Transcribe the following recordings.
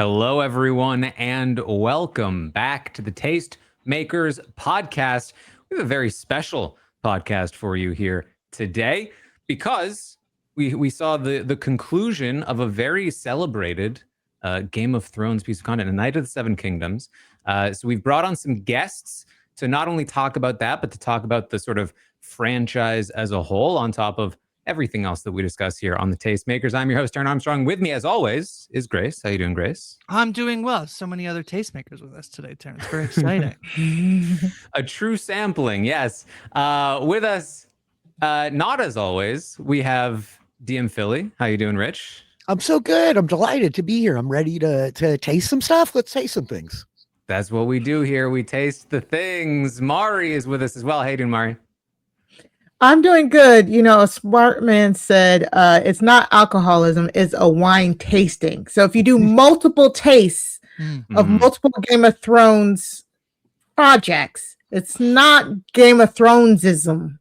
Hello, everyone, and welcome back to the Tastemakers podcast. We have a very special podcast for you here today because we saw the conclusion of a very celebrated Game of Thrones piece of content, A Night of the Seven Kingdoms. So we've brought on some guests to not only talk about that, but to talk about the sort of franchise as a whole on top of everything else that we discuss here on the Tastemakers. I'm your host, Taran Armstrong. With me, as always, is Grace. How you doing, Grace? I'm doing well. So many other tastemakers with us today, Taran. It's very exciting. A true sampling, yes. With us, not as always, we have DM Philly. How you doing, Rich? I'm so good. I'm delighted to be here. I'm ready to taste some stuff. Let's taste some things. That's what we do here. We taste the things. Mari is with us as well. How you doing, Mari? I'm doing good. You know, a smart man said it's not alcoholism, it's a wine tasting. So if you do multiple tastes of multiple Game of Thrones projects, it's not Game of Thronesism.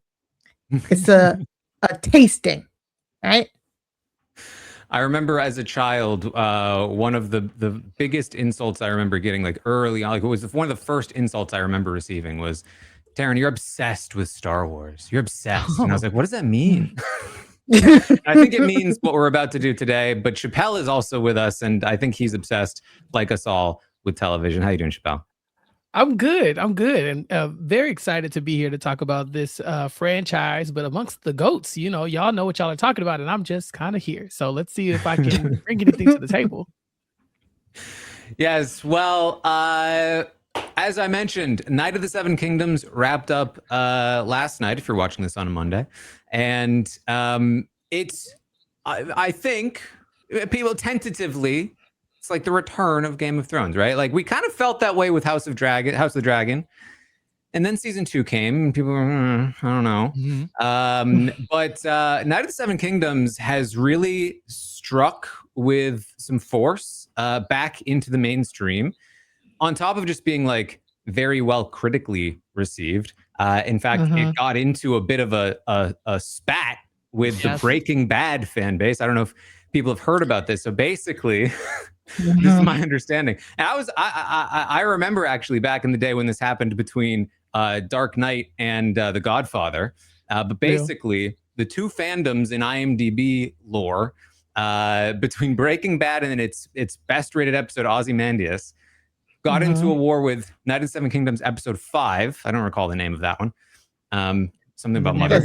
It's a tasting, right? I remember as a child, one of the biggest insults I remember getting like early on, like it was one of the first insults I remember receiving was, Taran, you're obsessed with Star Wars. You're obsessed. And I was like, what does that mean? I think it means what we're about to do today, but Chappell is also with us, and I think he's obsessed, like us all, with television. How you doing, Chappell? I'm good, and very excited to be here to talk about this franchise, but amongst the GOATs, you know, y'all know what y'all are talking about, and I'm just kind of here. So let's see if I can bring anything to the table. Yes, well, as I mentioned, Night of the Seven Kingdoms wrapped up last night, if you're watching this on a Monday. And it's, I think, people tentatively, it's like the return of Game of Thrones, right? Like we kind of felt that way with House of the Dragon. And then season 2 came and people were, I don't know. But Night of the Seven Kingdoms has really struck with some force back into the mainstream. On top of just being like very well critically received. In fact, it got into a bit of a spat with the Breaking Bad fan base. I don't know if people have heard about this. So basically, this is my understanding. And I remember actually back in the day when this happened between Dark Knight and The Godfather. But basically, the two fandoms in IMDb lore between Breaking Bad and its best rated episode, Ozymandias, got into a war with Night of the Seven Kingdoms episode 5. I don't recall the name of that one. Something about mother.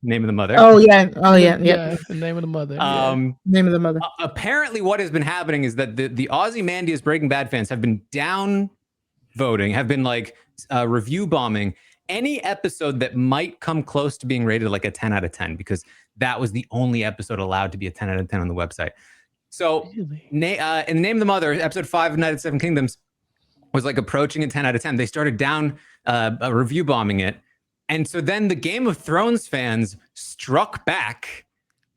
Name of the mother. Oh yeah. The name of the mother. Name of the mother. Apparently, what has been happening is that the Ozymandias Breaking Bad fans have been down voting, have been like review bombing any episode that might come close to being rated like a 10 out of 10 because that was the only episode allowed to be a 10 out of 10 on the website. So, in the Name of the Mother, episode 5 of Night of the Seven Kingdoms was like approaching a 10 out of 10. They started down review bombing it. And so then the Game of Thrones fans struck back.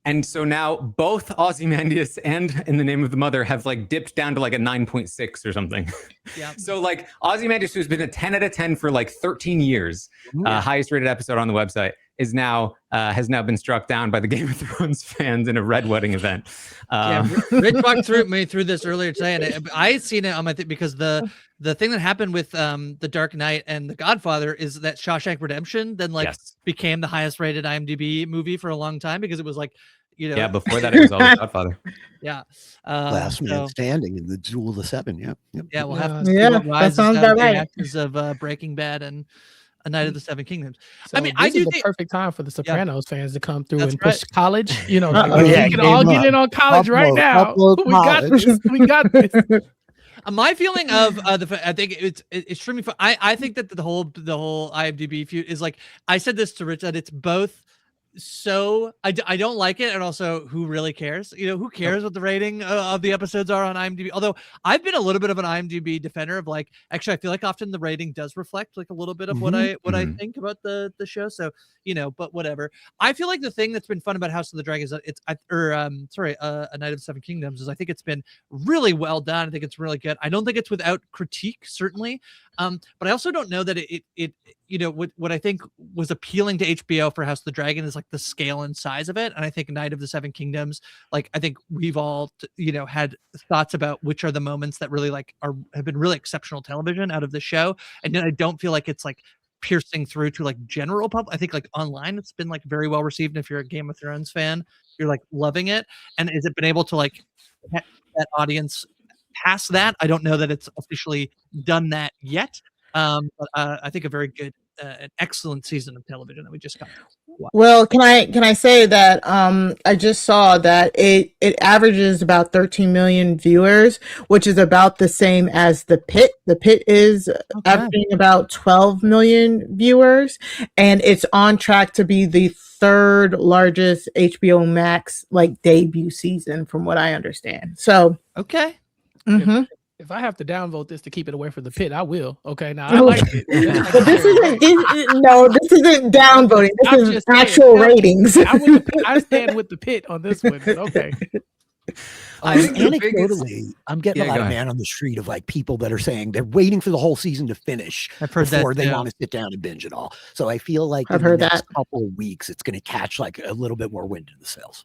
And so now both Ozymandias and In the Name of the Mother have like dipped down to like a 9.6 or something. Yeah. So like Ozymandias, who's been a 10 out of 10 for like 13 years, highest rated episode on the website, is now has now been struck down by the Game of Thrones fans in a red wedding event. Rich walked me through this earlier today, and I had seen it on my thing because the thing that happened with The Dark Knight and The Godfather is that Shawshank Redemption then became the highest rated IMDb movie for a long time because it was like, you know, before that it was always Godfather. Last man standing in the Duel of the Seven. Yeah, we'll have to see what rises the actors of Breaking Bad and A Night of the Seven Kingdoms. So I mean, I do the perfect time for the Sopranos fans to come through and right. push college. You know, we can all get in on college right now. We got this. We got this. My feeling of I think it's extremely fun. I think that the whole IMDb feud is like, I said this to Rich, that it's both. So I don't like it, and also who really cares? You know, who cares what the rating of the episodes are on IMDb? Although I've been a little bit of an IMDb defender of like, actually I feel like often the rating does reflect like a little bit of what I think about the show. So, you know, but whatever. I feel like the thing that's been fun about House of the Dragon is that A Night of the Seven Kingdoms is I think it's been really well done. I think it's really good. I don't think it's without critique, certainly. But I also don't know that it what I think was appealing to HBO for House of the Dragon is like the scale and size of it. And I think Night of the Seven Kingdoms, like I think we've all, had thoughts about which are the moments that really have been really exceptional television out of the show. And then I don't feel like it's like piercing through to like general public. I think like online it's been like very well received. And if you're a Game of Thrones fan, you're like loving it. And has it been able to like that audience past that? I don't know that it's officially done that yet. But I think a very good, an excellent season of television that we just got. Well, can I say that I just saw that it averages about 13 million viewers, which is about the same as The Pit. The Pit is averaging about 12 million viewers, and it's on track to be the third largest HBO Max like debut season, from what I understand. So okay. Mm-hmm. If I have to downvote this to keep it away from The Pit, I will. Okay, now I like it. But this isn't downvoting. This is actual ratings. I stand with The Pit on this one. But okay. I think anecdotally, I'm getting a lot of man on the street of like people that are saying they're waiting for the whole season to finish before they want to sit down and binge it all. So I feel like in the next couple of weeks, it's going to catch like a little bit more wind in the sails.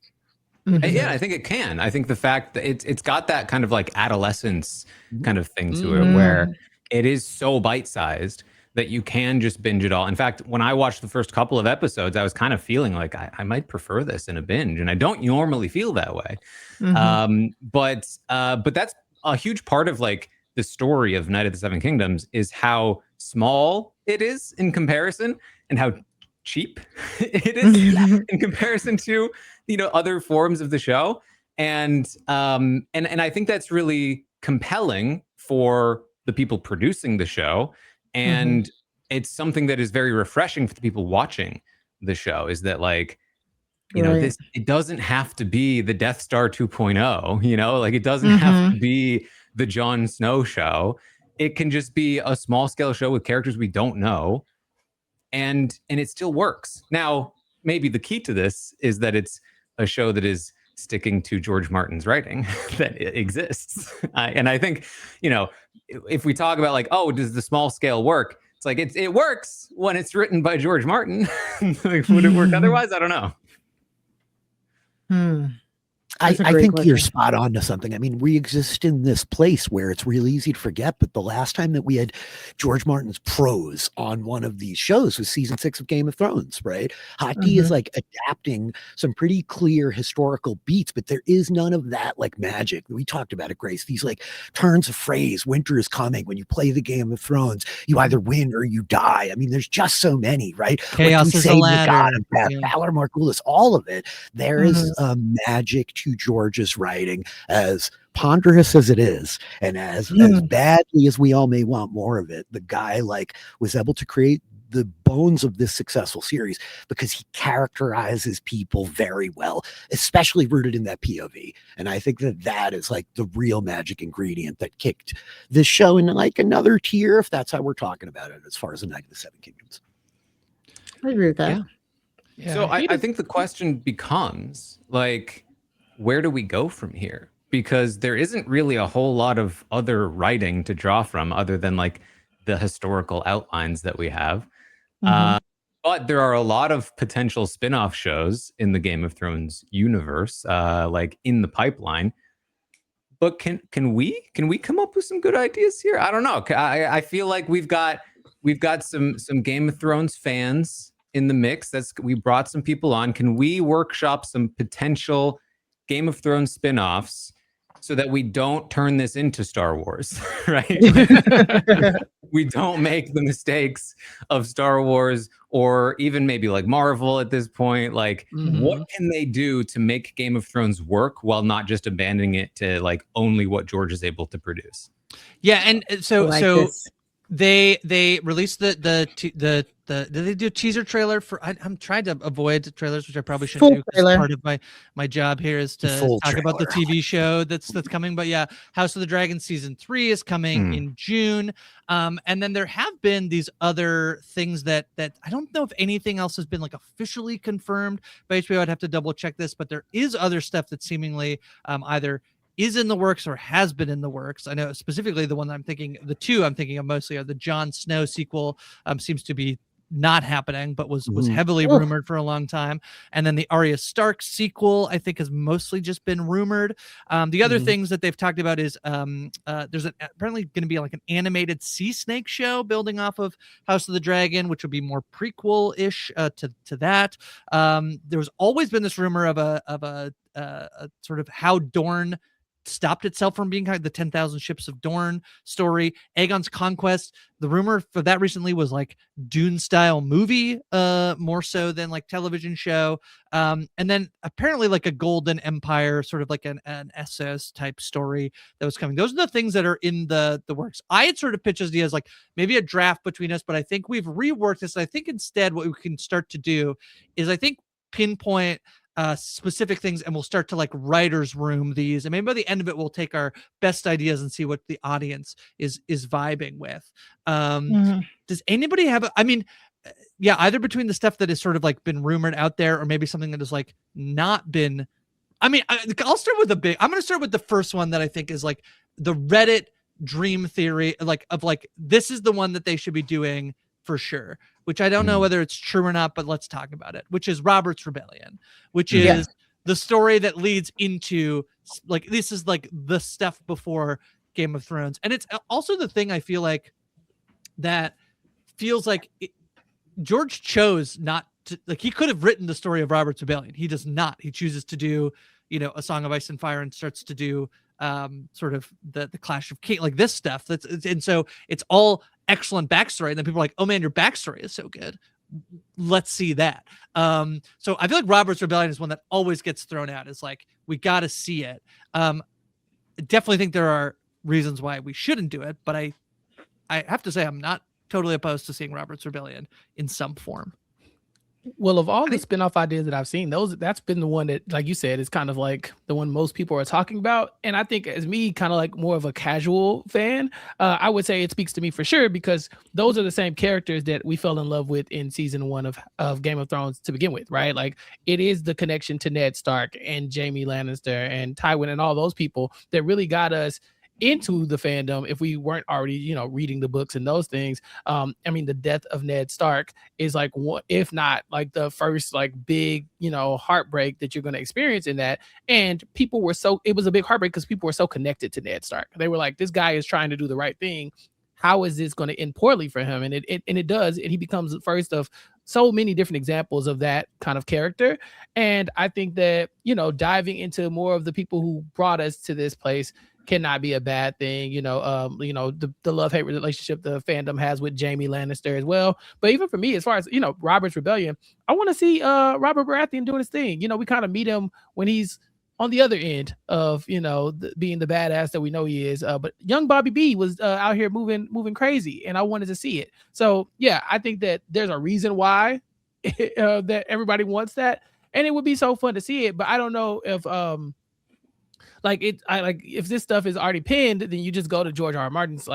Mm-hmm. Yeah, I think it can. I think the fact that it's got that kind of like adolescence kind of thing to it, where it is so bite-sized that you can just binge it all. In fact, when I watched the first couple of episodes, I was kind of feeling like I might prefer this in a binge, and I don't normally feel that way. But that's a huge part of like the story of Night of the Seven Kingdoms is how small it is in comparison, and how cheap it is in comparison to other forms of the show, and I think that's really compelling for the people producing the show, and it's something that is very refreshing for the people watching the show. Is that like this? It doesn't have to be the Death Star 2.0. Like it doesn't have to be the Jon Snow show. It can just be a small scale show with characters we don't know, and it still works. Now, maybe the key to this is that it's a show that is sticking to George Martin's writing that exists. And I think, if we talk about like, oh, does the small scale work? It's like, it works when it's written by George Martin. Like, would it work otherwise? I don't know. I think you're spot on to something. I mean, we exist in this place where it's really easy to forget, but the last time that we had George Martin's prose on one of these shows was season 6 of Game of Thrones, right? Hot D is like adapting some pretty clear historical beats, but there is none of that like magic. We talked about it, Grace. These like turns of phrase, winter is coming. When you play the Game of Thrones, you either win or you die. I mean, there's just so many, right? Chaos is a ladder. Valor Margulis, all of it. There is magic to George's writing, as ponderous as it is, and as badly as we all may want more of it. The guy like was able to create the bones of this successful series because he characterizes people very well, especially rooted in that POV. And I think that is like the real magic ingredient that kicked this show in like another tier, if that's how we're talking about it, as far as the Night of the Seven Kingdoms. I agree with that. Yeah. So I think the question becomes like, where do we go from here? Because there isn't really a whole lot of other writing to draw from other than like the historical outlines that we have. But there are a lot of potential spin-off shows in the Game of Thrones universe, like in the pipeline. But can we come up with some good ideas here? I don't know. I feel like we've got some Game of Thrones fans in the mix. We brought some people on. Can we workshop some potential Game of Thrones spin-offs so that we don't turn this into Star Wars, right? We don't make the mistakes of Star Wars, or even maybe like Marvel at this point. Like, what can they do to make Game of Thrones work while not just abandoning it to like only what George is able to produce? Yeah, and so they released the did they do a teaser trailer for? I'm trying to avoid trailers, which I probably shouldn't do. Because part of my job here is to talk about the TV show that's coming. But yeah, House of the Dragon season 3 is coming in June. And then there have been these other things that I don't know if anything else has been like officially confirmed by HBO. I'd have to double check this, but there is other stuff that seemingly either is in the works or has been in the works. I know specifically the two I'm thinking of mostly are the Jon Snow sequel. Seems to be not happening, but was heavily Ooh. rumored for a long time. And then the Arya Stark sequel, I think, has mostly just been rumored. The other things that they've talked about is there's apparently going to be like an animated sea snake show building off of House of the Dragon, which would be more prequel-ish to that. There's always been this rumor of a sort of how Dorne stopped itself from being kind of the 10,000 ships of Dorne story. Aegon's Conquest, the rumor for that recently was like Dune style movie, more so than like television show. And then apparently like a Golden Empire, sort of like an Essos type story that was coming. Those are the things that are in the works. I had sort of pitched ideas like maybe a draft between us, but I think we've reworked this. I think instead what we can start to do is I think pinpoint specific things, and we'll start to like writer's room these, and maybe by the end of it we'll take our best ideas and see what the audience is vibing with. Does anybody have either between the stuff that has sort of like been rumored out there, or maybe something that has like not been, I'll start with I'm going to start with the first one that I think is like the Reddit dream theory, like of like this is the one that they should be doing for sure, which I don't know whether it's true or not, but let's talk about it, which is Robert's Rebellion, which is the story that leads into like, this is like the stuff before Game of Thrones. And it's also the thing I feel like that feels like George chose not to, like, he could have written the story of Robert's Rebellion. He does not. He chooses to do, A Song of Ice and Fire, and starts to do sort of the Clash of Kings, like this stuff. And so it's all excellent backstory, and then people are like, oh man, your backstory is so good, let's see that. So I feel like Robert's Rebellion is one that always gets thrown out as like, we got to see it. Definitely think there are reasons why we shouldn't do it, but I have to say I'm not totally opposed to seeing Robert's Rebellion in some form. Well, of all the spinoff ideas that I've seen, that's been the one that, like you said, is kind of like the one most people are talking about. And I think, as me, kind of like more of a casual fan, I would say it speaks to me for sure, because those are the same characters that we fell in love with in season 1 of Game of Thrones to begin with, right? Like, it is the connection to Ned Stark and Jaime Lannister and Tywin and all those people that really got us into the fandom if we weren't already reading the books and those things. The death of Ned Stark is like what, if not like the first like big heartbreak that you're going to experience in that. And it was a big heartbreak because people were so connected to Ned Stark. They were like, this guy is trying to do the right thing, how is this going to end poorly for him? And it does, and he becomes the first of so many different examples of that kind of character. And I think that diving into more of the people who brought us to this place cannot be a bad thing. The love-hate relationship the fandom has with Jaime Lannister as well. But even for me, as far as Robert's Rebellion, I want to see Robert Baratheon doing his thing. We kind of meet him when he's on the other end of being the badass that we know he is. But young Bobby B was out here moving crazy, and I wanted to see it. So yeah, I think that there's a reason why that everybody wants that, and it would be so fun to see it. But I don't know if if this stuff is already pinned, then you just go to George R.R. Martin's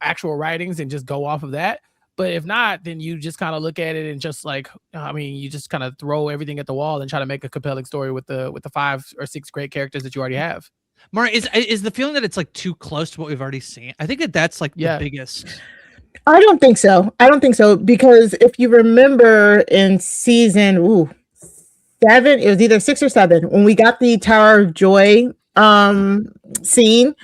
actual writings and just go off of that. But if not, then you just kind of look at it and just you just kind of throw everything at the wall and try to make a compelling story with the 5 or 6 great characters that you already have. Mara, is the feeling that it's like too close to what we've already seen? I think that's like the biggest. I don't think so, because if you remember in season 7, it was either 6 or 7, when we got the Tower of Joy scene,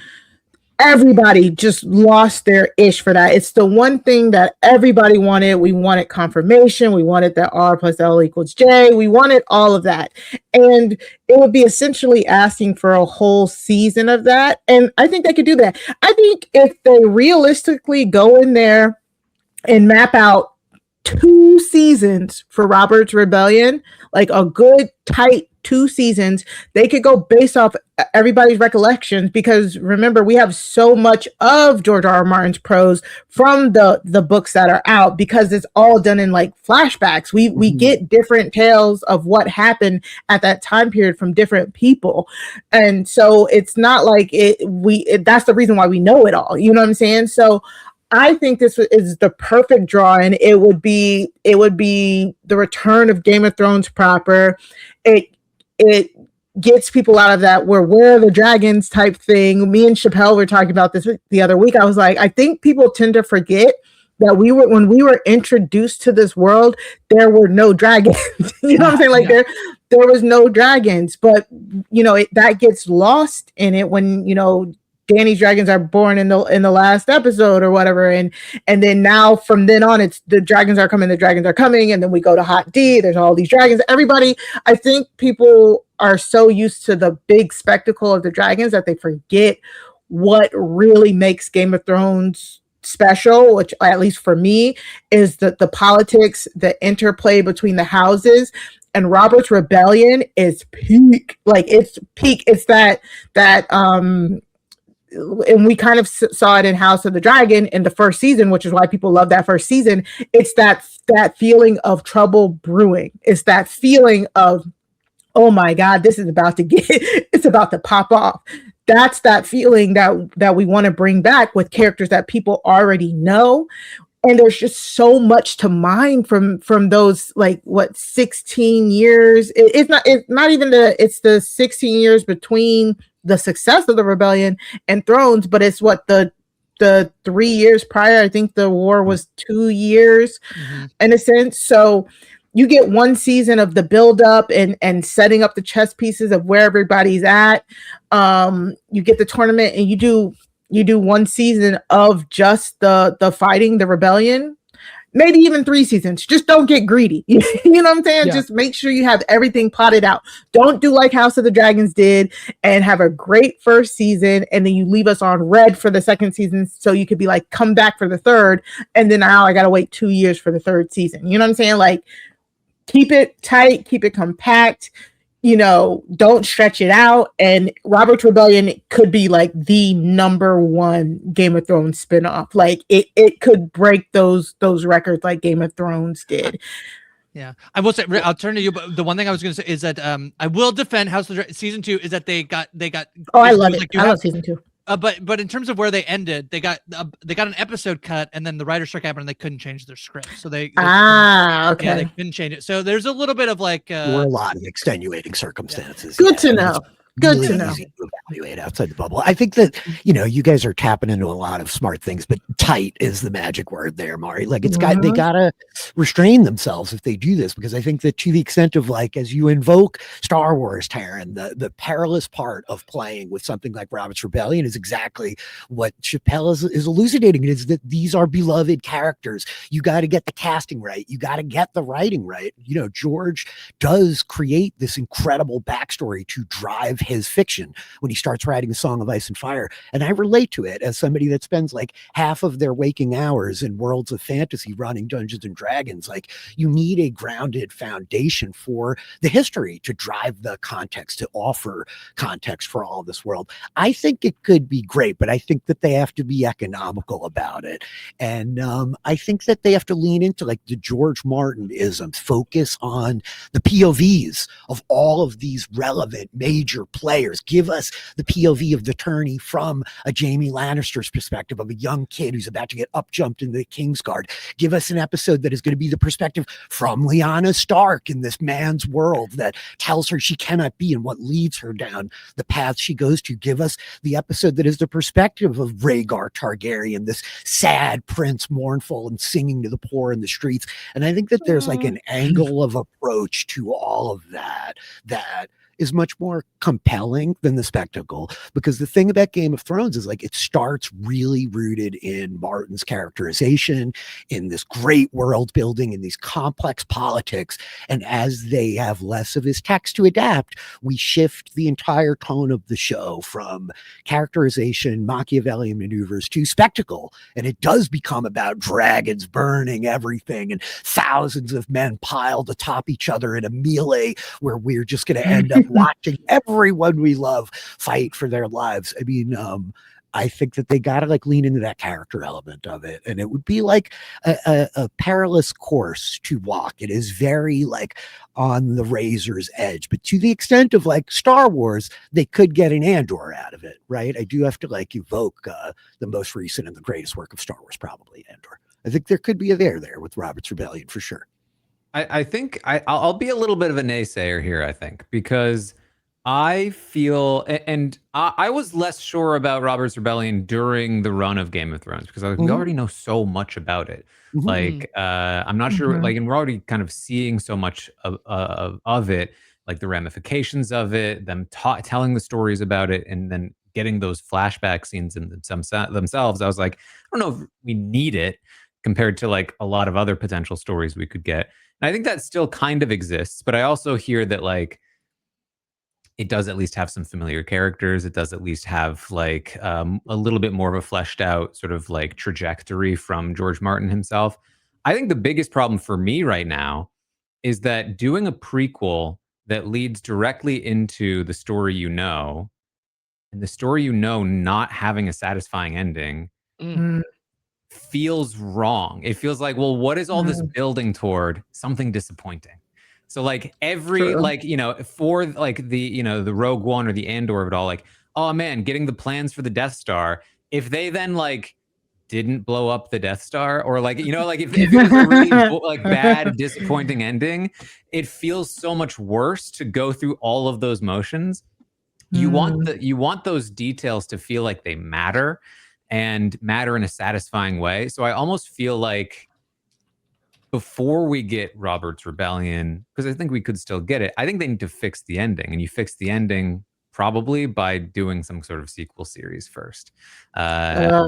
everybody just lost their ish for that. It's the one thing that everybody wanted. We wanted confirmation. We wanted that R plus L equals J. We wanted all of that. And it would be essentially asking for a whole season of that. And I think they could do that. I think if they realistically go in there and map out 2 seasons for Robert's Rebellion, like a good tight 2 seasons, they could go based off everybody's recollections, because remember, we have so much of George R.R. Martin's prose from the books that are out, because it's all done in like flashbacks. We get different tales of what happened at that time period from different people, and so it's not like that's the reason why we know it all. You know what I'm saying? So I think this is the perfect draw, and it would be the return of Game of Thrones proper. It gets people out of that where are the dragons type thing. Me and Chappell were talking about this the other week. I was like, I think people tend to forget that when we were introduced to this world, there were no dragons. You know what I'm saying? Like there was no dragons, but that gets lost in it when Dany's dragons are born in the last episode or whatever, and then now from then on it's the dragons are coming, and then we go to Hot D, there's all these dragons. Everybody, I think people are so used to the big spectacle of the dragons that they forget what really makes Game of Thrones special, which at least for me is the politics, the interplay between the houses. And Robert's Rebellion is peak. Like it's peak. It's that and we kind of saw it in House of the Dragon in the first season, which is why people love that first season. It's that feeling of trouble brewing. It's that feeling of, oh my God, this is about to it's about to pop off. That's that feeling that we want to bring back with characters that people already know. And there's just so much to mine from those 16 years. It's the 16 years between the success of the rebellion and Thrones, but it's what the 3 years prior. I think the war was 2 years in a sense. So you get one season of the buildup and setting up the chess pieces of where everybody's at. You get the tournament, and you do one season of just the fighting, the rebellion. Maybe even 3 seasons. Just don't get greedy. You know what I'm saying? Yeah. Just make sure you have everything plotted out. Don't do like House of the Dragons did and have a great first season, and then you leave us on red for the second season so you could be like, come back for the third, and then now I gotta wait 2 years for the third season. You know what I'm saying? Like, keep it tight, keep it compact. Don't stretch it out. And Robert's Rebellion could be like the #1 Game of Thrones spinoff. Like it could break those records like Game of Thrones did. Yeah, I will say, I'll turn to you, but the one thing I was going to say is that I will defend House of the season 2 is that they got. Oh, I love it. I love season 2. But in terms of where they ended, they got an episode cut, and then the writer's strike happened, and they couldn't change their script. So they okay. Yeah, they couldn't change it. So there's a little bit of like there were a lot of extenuating circumstances. Good to know. Good really to know. Easy to evaluate outside the bubble. I think that you guys are tapping into a lot of smart things, but tight is the magic word there, Mari. Like they gotta restrain themselves if they do this, because I think that to the extent of as you invoke Star Wars, Taran, the perilous part of playing with something like Robert's Rebellion is exactly what Chappell is elucidating. It is that these are beloved characters. You got to get the casting right. You got to get the writing right. George does create this incredible backstory to drive his fiction when he starts writing A Song of Ice and Fire. And I relate to it as somebody that spends half of their waking hours in worlds of fantasy running Dungeons and Dragons. You need a grounded foundation for the history to drive the context, to offer context for all of this world. I think it could be great, but I think that they have to be economical about it. And I think that they have to lean into the George Martin isms, focus on the POVs of all of these relevant major players. Give us the POV of the tourney from a Jaime Lannister's perspective of a young kid who's about to get up-jumped in the Kingsguard. Give us an episode that is going to be the perspective from Lyanna Stark in this man's world that tells her she cannot be and what leads her down the path she goes to. Give us the episode that is the perspective of Rhaegar Targaryen, this sad prince, mournful and singing to the poor in the streets. And I think that there's an angle of approach to all of that is much more compelling than the spectacle, because the thing about Game of Thrones is it starts really rooted in Martin's characterization, in this great world building, in these complex politics. And as they have less of his text to adapt, we shift the entire tone of the show from characterization, Machiavellian maneuvers to spectacle. And it does become about dragons burning everything and thousands of men piled atop each other in a melee where we're just going to end up watching everyone we love fight for their lives. I mean, I think that they got to lean into that character element of it. And it would be a perilous course to walk. It is very on the razor's edge, but to the extent of Star Wars, they could get an Andor out of it, right? I do have to evoke the most recent and the greatest work of Star Wars, probably Andor. I think there could be a there with Robert's Rebellion for sure. I think I'll be a little bit of a naysayer here, I think, because I feel, and I was less sure about Robert's Rebellion during the run of Game of Thrones because we already know so much about it. Like, I'm not sure, like, and we're already kind of seeing so much of it, like the ramifications of it, them telling the stories about it, and then getting those flashback scenes in themselves. I was like, I don't know if we need it compared to like a lot of other potential stories we could get. And I think that still kind of exists, but I also hear that like, it does at least have some familiar characters. It does at least have like a little bit more of a fleshed out sort of like trajectory from George Martin himself. I think the biggest problem for me right now is that doing a prequel that leads directly into the story you know, and the story you know not having a satisfying ending feels wrong. It feels like, well, what is all this building toward? Something disappointing. So like every like, you know, for like the, you know, the Rogue One or the Andor of it all, like, oh man, getting the plans for the Death Star. If they then like didn't blow up the Death Star, or like, you know, like if it was a really like bad, disappointing ending, it feels so much worse to go through all of those motions. You want those details to feel like they matter and matter in a satisfying way. So I almost feel like before we get Robert's Rebellion, because I think we could still get it, I think they need to fix the ending, and you fix the ending probably by doing some sort of sequel series first. That's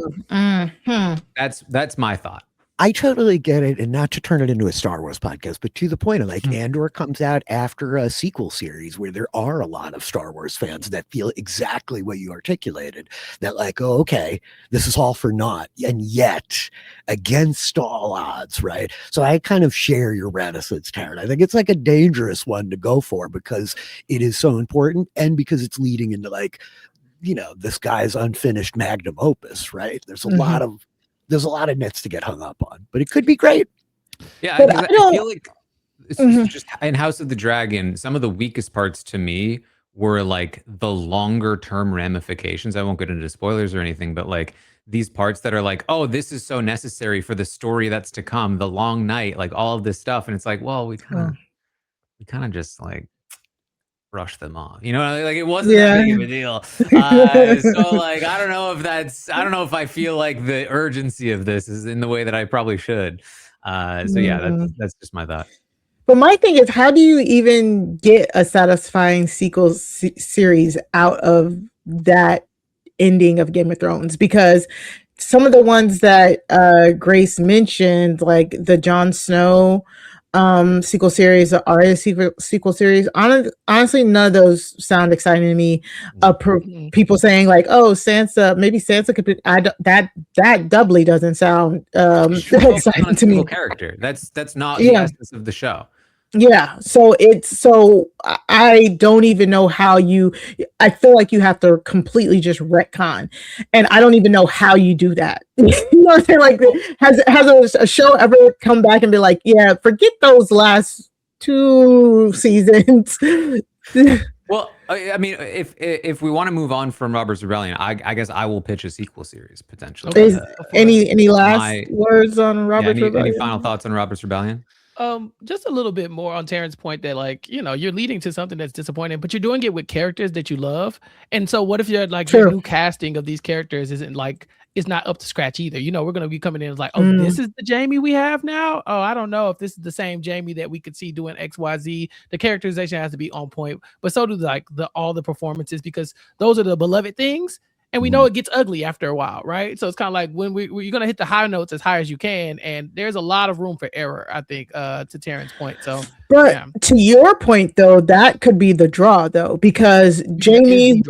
my thought. I totally get it, and not to turn it into a Star Wars podcast, but to the point of like Andor comes out after a sequel series where there are a lot of Star Wars fans that feel exactly what you articulated, that like, oh, okay, this is all for naught, and yet against all odds, right? So I kind of share your reticence, Taran. I think it's like a dangerous one to go for because it is so important, and because it's leading into like, you know, this guy's unfinished magnum opus, right? There's a lot of nets to get hung up on, but it could be great. Yeah, I feel like it's just in House of the Dragon, some of the weakest parts to me were like the longer term ramifications. I won't get into spoilers or anything, but like these parts that are like, oh, this is so necessary for the story that's to come, the long night, like all of this stuff. And it's like, well, we kind of just like brush them off, you know, like it wasn't that big of a deal. So like I don't know if I feel like the urgency of this is in the way that I probably should. So yeah, that's just my thought. But my thing is, how do you even get a satisfying sequel series out of that ending of Game of Thrones? Because some of the ones that Grace mentioned, like the Jon Snow sequel series, the Arya sequel series, honestly, none of those sound exciting to me. People saying like, oh, maybe Sansa could be, that doubly doesn't sound exciting to me. Character. That's not the essence of the show. Yeah, so I don't even know how I feel like you have to completely just retcon, and I don't even know how you do that. You know what I'm saying? Like, has a show ever come back and be like, yeah, forget those last 2 seasons? Well, I mean, if we want to move on from Robert's Rebellion, I guess I will pitch a sequel series potentially. Any last words on Robert's Rebellion? Any final thoughts on Robert's Rebellion? Just a little bit more on Taran's point that, like, you know, you're leading to something that's disappointing, but you're doing it with characters that you love. And so what if you're like the new casting of these characters isn't like, it's not up to scratch either? You know, we're going to be coming in as like, oh, this is the Jamie we have now. Oh, I don't know if this is the same Jamie that we could see doing XYZ. The characterization has to be on point, but so do like all the performances, because those are the beloved things. And we know it gets ugly after a while, right? So it's kind of like when you're going to hit the high notes as high as you can. And there's a lot of room for error, I think, to Taran's point. So, but to your point, though, that could be the draw, though, because Jamie,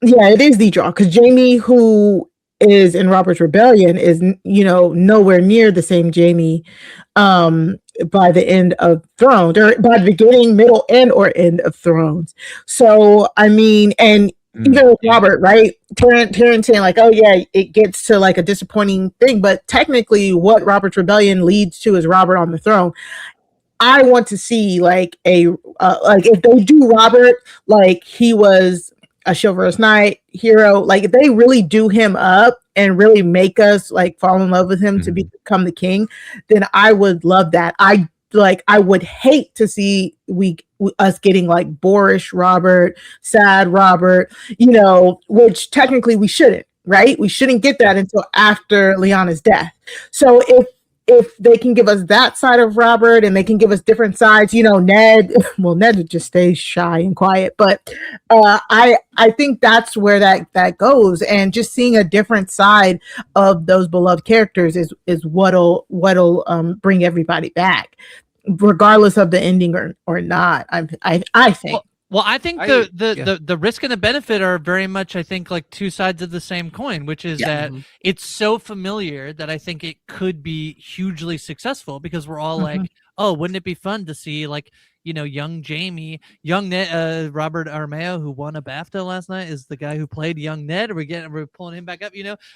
it is the draw, because Jamie, who is in Robert's Rebellion, is, you know, nowhere near the same Jamie by the end of Thrones, or by the beginning, middle, or end of Thrones. So, I mean, and even with Robert, right? Taran saying like, oh yeah, it gets to like a disappointing thing, but technically what Robert's Rebellion leads to is Robert on the throne. I want to see like like if they do Robert like he was a chivalrous knight hero, like if they really do him up and really make us like fall in love with him to become the king, then I would love that. I would hate to see we us getting like boorish Robert, sad Robert, which technically we shouldn't, right? We shouldn't get that until after Lyanna's death. So if they can give us that side of Robert and they can give us different sides, Ned, well, Ned just stays shy and quiet, but I think that's where that goes. And just seeing a different side of those beloved characters is what'll bring everybody back, regardless of the ending or not. I think. Well, I think the risk and the benefit are very much, I think, like two sides of the same coin, which is that it's so familiar that I think it could be hugely successful, because we're all like, oh, wouldn't it be fun to see like, young Jamie, young Ned, Robert Armeo, who won a BAFTA last night, is the guy who played young Ned. We're pulling him back up,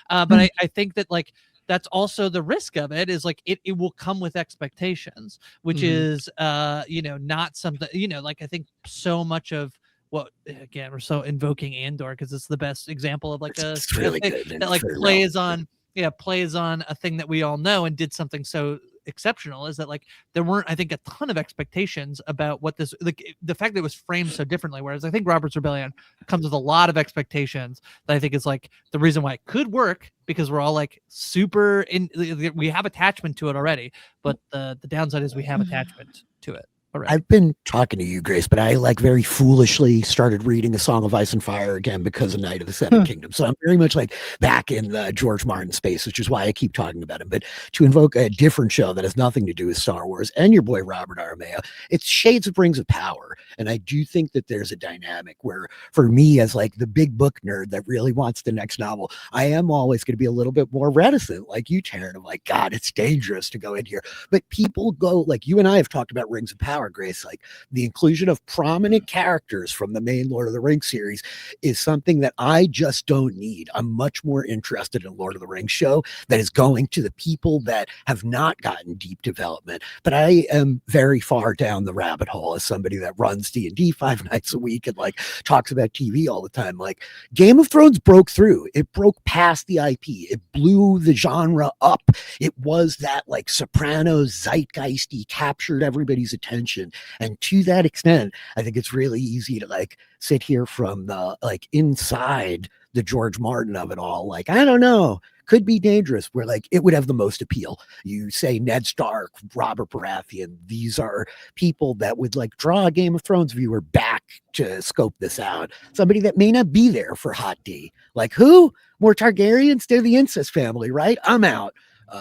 but I think that like, that's also the risk of it, is like it will come with expectations, which is not something, like I think so much of what, again, we're so invoking Andor because it's the best example of like it's really good that like plays on a thing that we all know and did something so exceptional, is that like there weren't, I think, a ton of expectations about what this, like the fact that it was framed so differently, whereas I think Robert's Rebellion comes with a lot of expectations that I think is like the reason why it could work, because we're all like super we have attachment to it already, but the downside is we have attachment to it already. I've been talking to you, Grace, but I like very foolishly started reading A Song of Ice and Fire again because of Night of the Seven Kingdoms. So I'm very much like back in the George Martin space, which is why I keep talking about him. But to invoke a different show that has nothing to do with Star Wars and your boy Robert Armeo, it's shades of Rings of Power. And I do think that there's a dynamic where, for me, as like the big book nerd that really wants the next novel, I am always going to be a little bit more reticent, like you, Taran. I'm like, God, it's dangerous to go in here. But people go, like you and I have talked about Rings of Power, Grace, like the inclusion of prominent characters from the main Lord of the Rings series is something that I just don't need. I'm much more interested in a Lord of the Rings show that is going to the people that have not gotten deep development. But I am very far down the rabbit hole as somebody that runs D&D 5 nights a week and like talks about TV all the time. Like Game of Thrones broke through. It broke past the IP. It blew the genre up. It was that like Sopranos zeitgeisty, captured everybody's attention. And to that extent, I think it's really easy to like sit here from the like inside the George Martin of it all. Like, I don't know, could be dangerous, where like it would have the most appeal. You say Ned Stark, Robert Baratheon, these are people that would like draw a Game of Thrones viewer back to scope this out. Somebody that may not be there for Hot D. Like who? More Targaryens? They're the incest family, right? I'm out.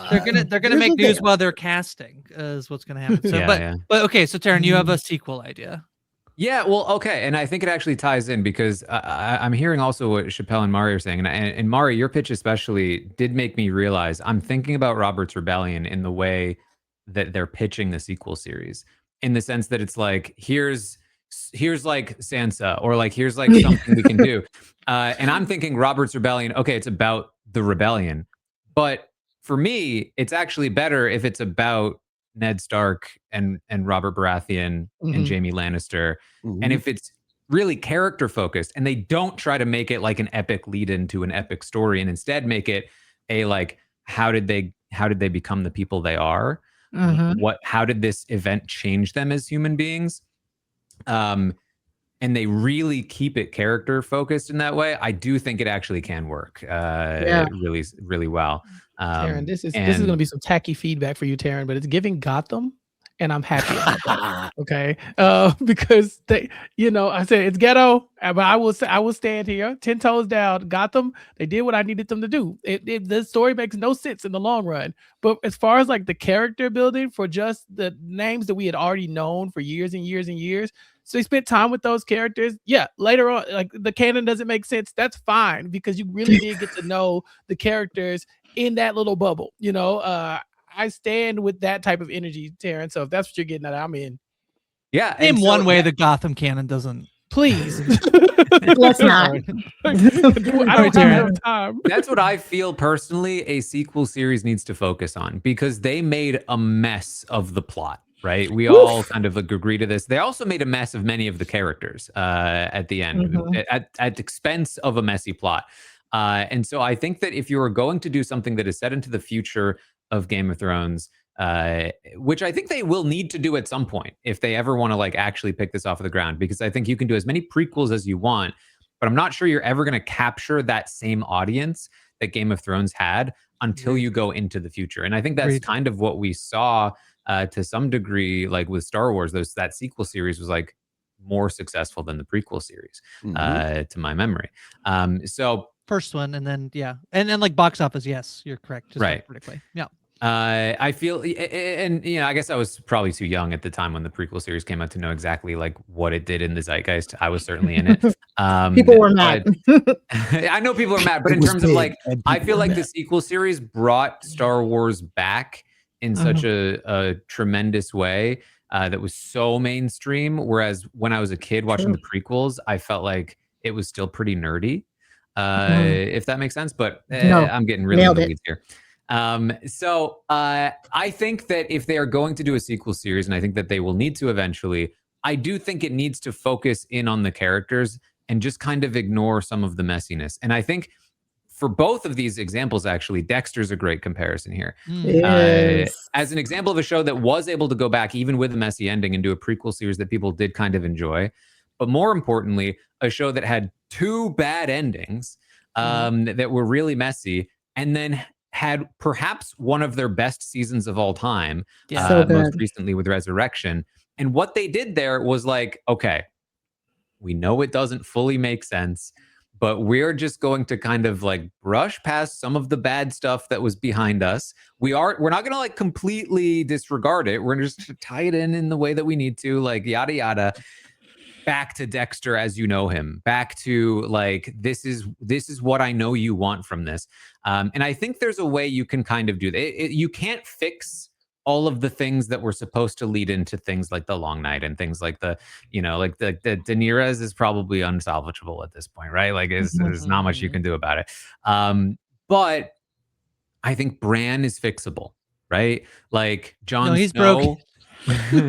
They're gonna make news while they're casting, is what's gonna happen. So, but okay, so Taran, you have a sequel idea. Yeah, well, okay, and I think it actually ties in because I'm hearing also what Chappell and Mari are saying, and Mari, your pitch especially did make me realize I'm thinking about Robert's Rebellion in the way that they're pitching the sequel series, in the sense that it's like here's like Sansa, or like here's like something we can do, and I'm thinking Robert's Rebellion. Okay, it's about the rebellion, but for me, it's actually better if it's about Ned Stark and Robert Baratheon and Jaime Lannister. And if it's really character focused and they don't try to make it like an epic lead into an epic story, and instead make it a like, how did they become the people they are? How did this event change them as human beings? And they really keep it character focused in that way, I do think it actually can work really, really well. Taran, this is going to be some tacky feedback for you, Taran, but it's giving Gotham, and I'm happy about that. Okay, because they, I said it's ghetto, but I will stand here 10 toes down. Gotham, they did what I needed them to do. The story makes no sense in the long run, but as far as like the character building for just the names that we had already known for years and years and years, so they spent time with those characters. Yeah, later on, like the canon doesn't make sense. That's fine, because you really did get to know the characters in that little bubble. I stand with that type of energy, Taran. So if that's what you're getting at, I'm in. Yeah. Name one way the Gotham canon doesn't. Please. Let's not. I don't have enough time. That's what I feel personally a sequel series needs to focus on, because they made a mess of the plot. Right, we all kind of agree to this. They also made a mess of many of the characters at the end, at expense of a messy plot. And so I think that if you are going to do something that is set into the future of Game of Thrones, which I think they will need to do at some point if they ever want to like actually pick this off of the ground, because I think you can do as many prequels as you want, but I'm not sure you're ever going to capture that same audience that Game of Thrones had until you go into the future. And I think that's kind of what we saw to some degree, like with Star Wars. That sequel series was like more successful than the prequel series, to my memory. So first one, and then and then like box office, yes, you're correct. Just right, critically, yeah. I feel, and I guess I was probably too young at the time when the prequel series came out to know exactly like what it did in the zeitgeist. I was certainly in it. People were mad. I know people are mad, but in terms of like, I feel like the sequel series brought Star Wars back in such a tremendous way that was so mainstream. Whereas when I was a kid watching the prequels, I felt like it was still pretty nerdy, if that makes sense. But I'm getting really in the weeds here. So I think that if they are going to do a sequel series, and I think that they will need to eventually, I do think it needs to focus in on the characters and just kind of ignore some of the messiness. And I think for both of these examples, actually, Dexter's a great comparison here. Yes. As an example of a show that was able to go back even with a messy ending and do a prequel series that people did kind of enjoy. But more importantly, a show that had 2 bad endings that were really messy, and then had perhaps one of their best seasons of all time, most recently with Resurrection. And what they did there was like, okay, we know it doesn't fully make sense, but we're just going to kind of like brush past some of the bad stuff that was behind us. We're not going to like completely disregard it. We're just to tie it in the way that we need to, like yada yada. Back to Dexter as you know him, back to like, this is what I know you want from this. And I think there's a way you can kind of do that. You can't fix all of the things that were supposed to lead into things like the Long Night and things like the Daenerys is probably unsalvageable at this point, right? Like there's not much you can do about it. But I think Bran is fixable, right? Like Jon he's Snow. broken. Let me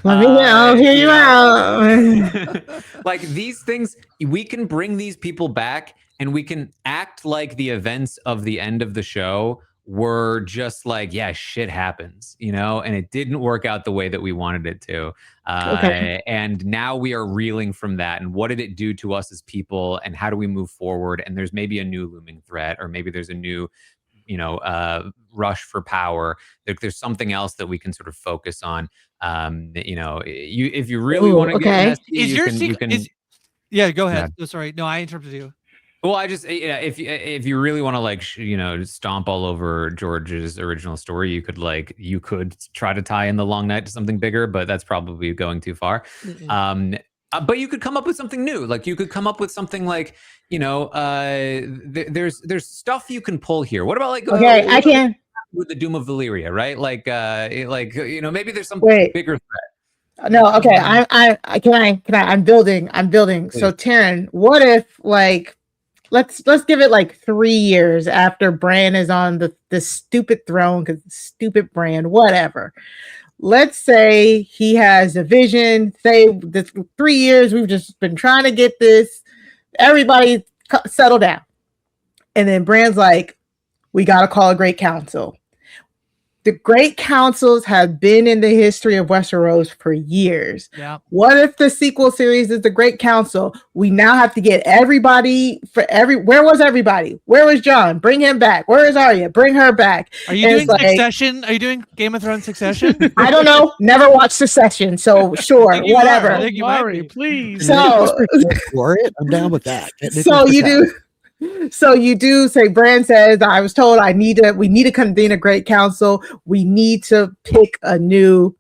know. Hear you out. Like these things, we can bring these people back and we can act like the events of the end of the show were just like, yeah, shit happens, and it didn't work out the way that we wanted it to. And now we are reeling from that. And what did it do to us as people? And how do we move forward? And there's maybe a new looming threat, or maybe there's a new rush for power. There's something else that we can sort of focus on. If you really want to get messy, you can. Yeah, go ahead. Oh, sorry, no, I interrupted you. Well, I just if you really want to like stomp all over George's original story, you could try to tie in the Long Night to something bigger, but that's probably going too far. But you could come up with something new. Like you could come up with something like, there's stuff you can pull here. What about like I can with the Doom of Valyria, right? Like maybe there's some bigger threat. No, okay. I'm building. Please. So Taran, what if like let's give it like 3 years after Bran is on the stupid throne, because stupid Bran, whatever. Let's say he has a vision. Say this 3 years, we've just been trying to get this. Everybody settle down. And then Bran's like, we got to call a great council. The great councils have been in the history of Westeros for years. Yeah. What if the sequel series is the Great Council? We now have to get everybody where was everybody? Where was Jon? Bring him back. Where is Arya? Bring her back. Are you doing Succession? Are you doing Game of Thrones Succession? I don't know. Never watched Succession, so sure, whatever. I think you might, please. So for it, I'm down with that. So you do say, Bran says, I was told we need to convene a great council. We need to pick a new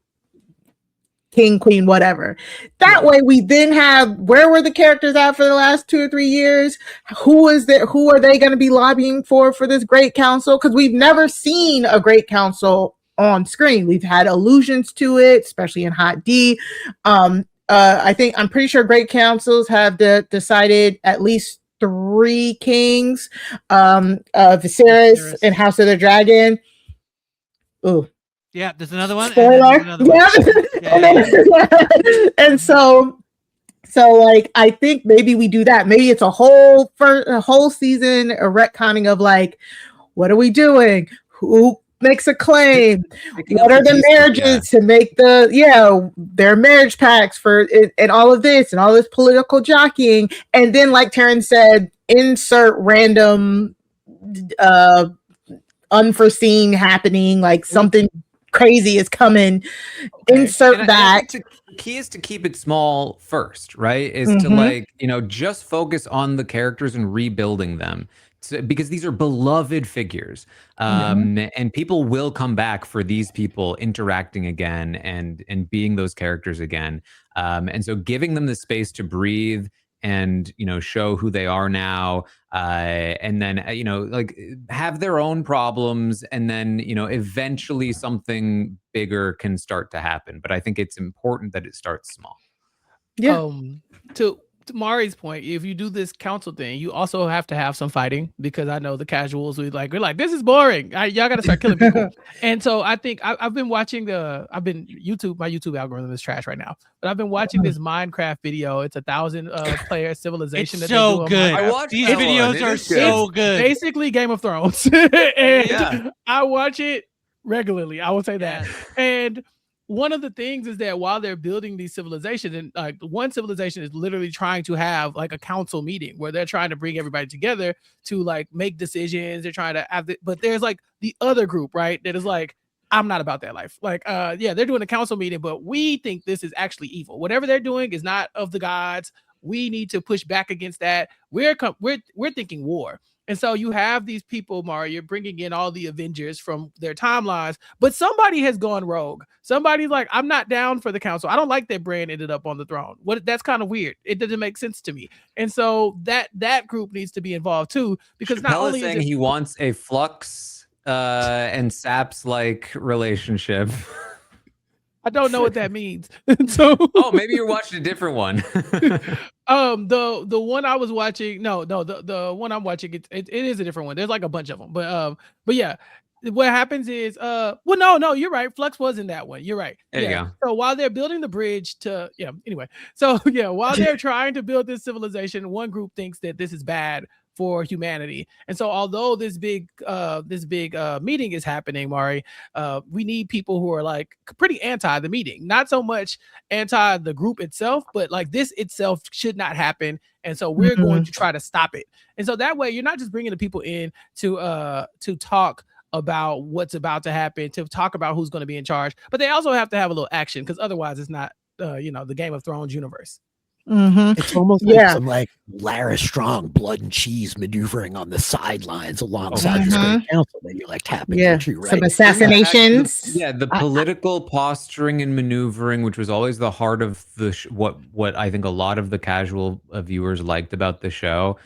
king, queen, whatever. That way we then have, where were the characters at for the last 2 or 3 years? Who are they going to be lobbying for this great council? Because we've never seen a great council on screen. We've had allusions to it, especially in Hot D. I'm pretty sure great councils have decided at least 3 kings, Viserys and House of the Dragon. Ooh, yeah, there's another one. Spoiler. And so like, I think maybe we do that. Maybe it's a whole season, a retconning of like, what are we doing? Who makes acclaim? Picking What up are the pieces, marriages to make their marriage pacts for it, and all of this and all this political jockeying? And then, like Taran said, insert random unforeseen happening, like something crazy is coming. Insert and that. I think the key is to keep it small first, right? Is to like, just focus on the characters and rebuilding them. Because these are beloved figures, and people will come back for these people interacting again and being those characters again. And so giving them the space to breathe and show who they are now, and then like have their own problems, and then eventually something bigger can start to happen. But I think it's important that it starts small. Yeah. To Mari's point, if you do this council thing, you also have to have some fighting, because I know the casuals we're like, this is boring. Y'all got to start killing people. And so I think I've been watching my YouTube algorithm is trash right now, but I've been watching this Minecraft video. It's 1,000 player civilization. It's so good. I watched these that videos one. are so good. Basically Game of Thrones. And I watch it regularly. I will say that. And one of the things is that while they're building these civilizations, and like one civilization is literally trying to have like a council meeting where they're trying to bring everybody together to like make decisions. They're trying to have but there's like the other group, right? That is like, I'm not about that life. Like, they're doing a council meeting, but we think this is actually evil. Whatever they're doing is not of the gods. We need to push back against that. We're thinking war. And so you have these people, Mari, you're bringing in all the Avengers from their timelines, but somebody has gone rogue. Somebody's like, I'm not down for the council. I don't like that Bran ended up on the throne. That's kind of weird. It doesn't make sense to me. And so that group needs to be involved too, because Chappell not only is saying he wants a Flux and Saps like relationship. I don't know what that means. So maybe you're watching a different one. The one I was watching, the one I'm watching, it is a different one. There's like a bunch of them, but yeah, what happens is, no, you're right. Flux was in that one. You're right. There you go. So while they're building the bridge to, anyway, so yeah, while they're trying to build this civilization, one group thinks that this is bad for humanity. And so although this big meeting is happening, Mari, we need people who are like pretty anti the meeting, not so much anti the group itself, but like this itself should not happen. And so we're going to try to stop it. And so that way you're not just bringing the people in to talk about what's about to happen, to talk about who's going to be in charge, but they also have to have a little action, because otherwise it's not, the Game of Thrones universe. It's almost like some like Lara Strong blood and cheese maneuvering on the sidelines alongside this great council that you're like tapping into, right? Some assassinations. The political posturing and maneuvering, which was always the heart of the what I think a lot of the casual viewers liked about the show,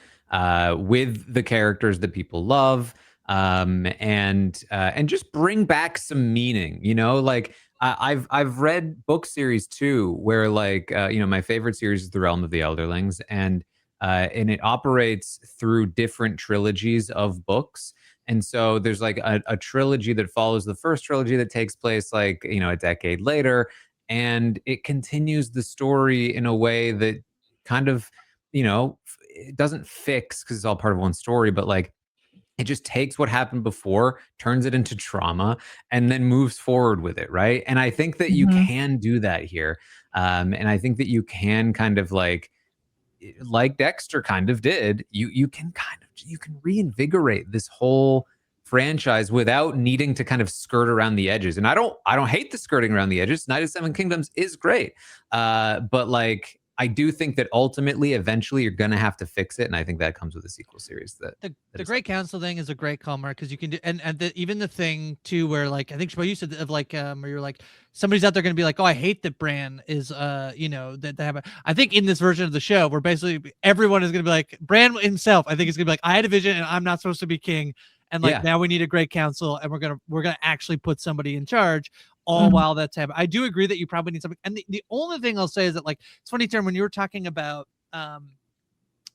with the characters that people love, and just bring back some meaning, like. I've read book series too, where like my favorite series is The Realm of the Elderlings, and it operates through different trilogies of books. And so there's like a trilogy that follows the first trilogy that takes place like a decade later, and it continues the story in a way that kind of it doesn't fix, because it's all part of one story, but like it just takes what happened before, turns it into trauma, and then moves forward with it, right? And I think that you can do that here. And I think that you can kind of like Dexter kind of did, you can reinvigorate this whole franchise without needing to kind of skirt around the edges. And I don't hate the skirting around the edges. Night of Seven Kingdoms is great. But like, I do think that ultimately, eventually, you're going to have to fix it, and I think that comes with a sequel series. The Great Council thing is a great call, Mark, because you can do, and even the thing too, where like I think Chappell, you said of like where you're like somebody's out there going to be like, oh, I hate that Bran is that they have. I think in this version of the show, where basically everyone is going to be like Bran himself. I think it's going to be like, I had a vision and I'm not supposed to be king, and like now we need a Great Council, and we're gonna actually put somebody in charge. All while that's happening. I do agree that you probably need something. And the only thing I'll say is that like it's funny, Taran, when you were talking about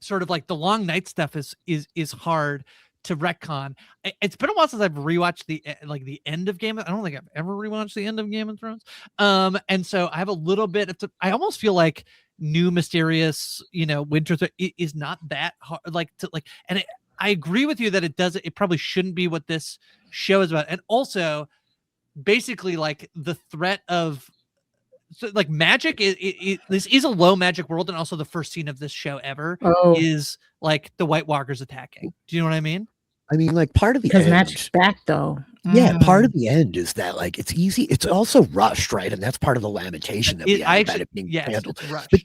sort of like the long night stuff is hard to retcon. It's been a while since I've rewatched the end of Game of, I don't think I've ever rewatched the end of Game of Thrones. And so I have a little bit of I almost feel like new mysterious, Winter is not that hard, and I agree with you that it probably shouldn't be what this show is about. And also basically like the threat of like magic this is a low magic world. And also the first scene of this show ever is like the White Walkers attacking. Do you know what I mean? I mean, like part of the because end, Magic's back though. yeah, part of the end is that like it's easy. It's also rushed, right? And that's part of the lamentation that we have about it being handled. But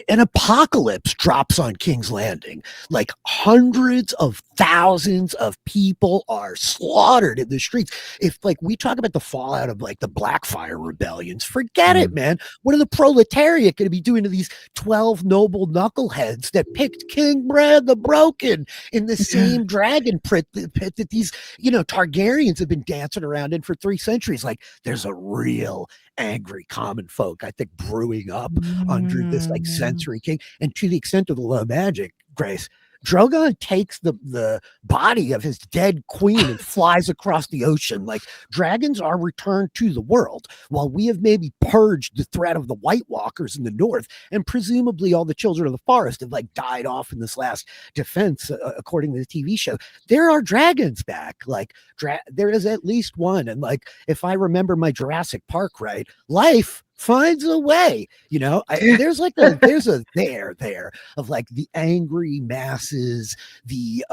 an apocalypse drops on King's Landing. Like hundreds of thousands of people are slaughtered in the streets. If like we talk about the fallout of like the Blackfire rebellions, forget it, man. What are the proletariat going to be doing to these 12 noble knuckleheads that picked King Brad the Broken in the same dragon pit that these, Targaryens have been dancing around in for 3 centuries? Like there's a real angry common folk, I think, brewing up under this like sensory king. And to the extent of the low magic, Grace, Drogon takes the body of his dead queen and flies across the ocean. Like dragons are returned to the world, while we have maybe purged the threat of the White Walkers in the north, and presumably all the children of the forest have like died off in this last defense, according to the TV show. There are dragons back. Like there is at least one, and like if I remember my Jurassic Park right, life finds a way, there's like there's a there of like the angry masses, the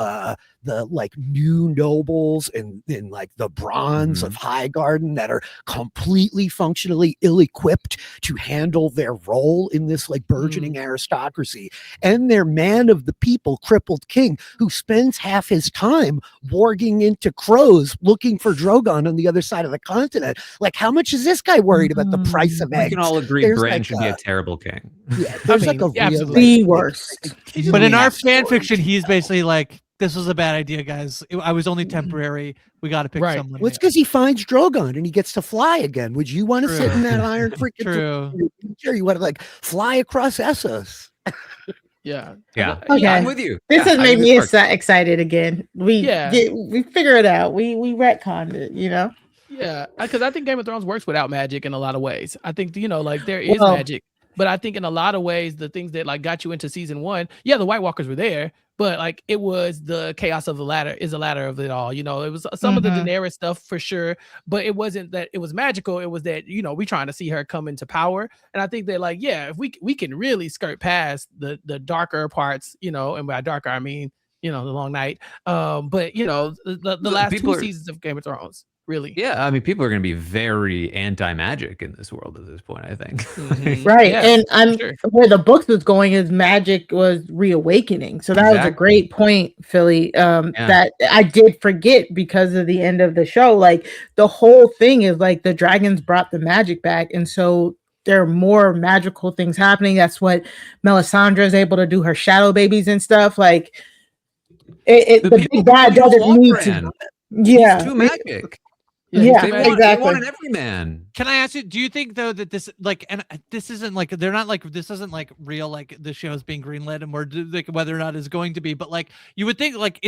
like new nobles and like the bronze of Highgarden that are completely functionally ill-equipped to handle their role in this like burgeoning aristocracy, and their man of the people, crippled king, who spends half his time warging into crows looking for Drogon on the other side of the continent. Like how much is this guy worried about the price of eggs? We can all agree Bran should be a terrible king. Yeah, there's like a real, the worst. But in our fan fiction, he's basically like, this was a bad idea, guys. I was only temporary. We got to pick someone. Well, it's because he finds Drogon and he gets to fly again. Would you want to sit in that iron freaking? Sure, you want to like fly across Essos. Yeah. Okay. I'm with you. This has made me excited again. We figure it out. We retconned it. Yeah, because I think Game of Thrones works without magic in a lot of ways. I think like there is magic, but I think in a lot of ways the things that like got you into season 1, the White Walkers were there, but like it was the chaos of the ladder of it all. It was some of the Daenerys stuff for sure, but it wasn't that it was magical. It was that we trying to see her come into power, and I think that like if we can really skirt past the darker parts, and by darker I mean the long night, but the last 2 seasons of Game of Thrones. Really? Yeah, I mean, people are going to be very anti-magic in this world at this point, I think. Right, and where the books was going is magic was reawakening. So that was a great point, Philly. That I did forget because of the end of the show. Like the whole thing is like the dragons brought the magic back, and so there are more magical things happening. That's what Melisandre is able to do, her shadow babies and stuff. Like the big bad doesn't need to. Yeah, he's too magic. Exactly. They want an everyman. Can I ask you, do you think though that this like, and this isn't like, they're not like, this isn't like real, like the show's being greenlit and we're like whether or not it's going to be, but like you would think like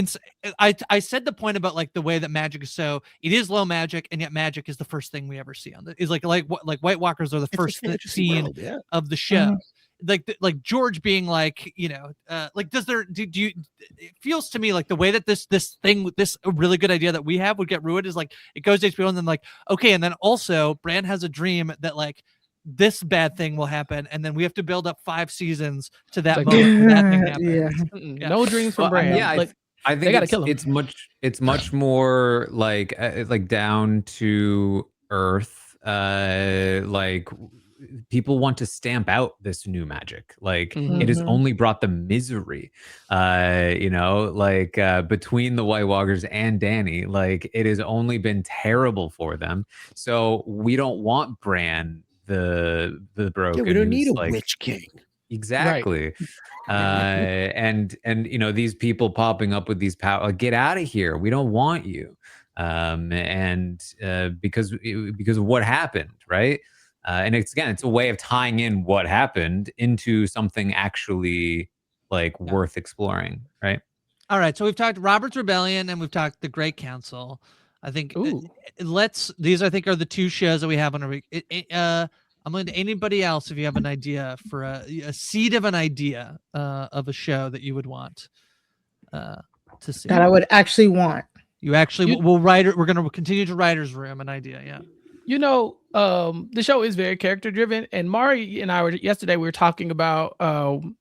I said the point about like the way that magic is, so it is low magic and yet magic is the first thing we ever see on the, is like White Walkers are the first scene of the show. Like George being like, like do you, it feels to me like the way that this really good idea that we have would get ruined is like it goes to HBO and then like, okay, and then also Bran has a dream that like this bad thing will happen, and then we have to build up 5 seasons to that moment that thing happens. No dreams from Bran. I think it's much more like down to earth, like people want to stamp out this new magic. Like it has only brought them misery, between the White Walkers and Dany, like it has only been terrible for them. So we don't want Bran the broken. We don't need a witch king. Exactly. And these people popping up with these power, get out of here. We don't want you. Because of what happened, right? And it's a way of tying in what happened into something actually like worth exploring, right? All right, so we've talked Robert's Rebellion and we've talked The Great Council. I think these I think are the 2 shows that we have on a week. I'm going to anybody else if you have an idea for a seed of an idea of a show that you would want. to see. That I would actually want. You actually we'll write it. We're going to continue to writer's room an idea. Yeah. You know, the show is very character driven, and Mari and I were yesterday. We were talking about kind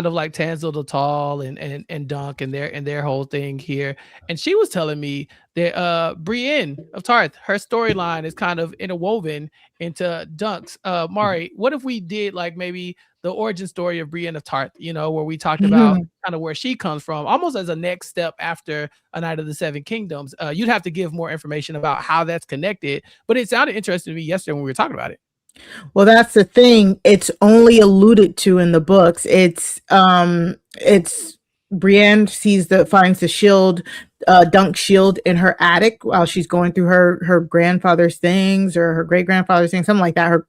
of like Tanzil the Tall and Dunk and their whole thing here. And she was telling me that Brienne of Tarth, her storyline is kind of interwoven into Dunk's. Mari, what if we did like maybe the origin story of Brienne of Tarth, you know, where we talked about kind of where she comes from, almost as a next step after A Night of the Seven Kingdoms. You'd have to give more information about how that's connected, but it sounded interesting to me yesterday when we were talking about it. Well, that's the thing. It's only alluded to in the books. It's Brienne finds the shield, Dunk's shield in her attic while she's going through her grandfather's things or her great grandfather's things, something like that.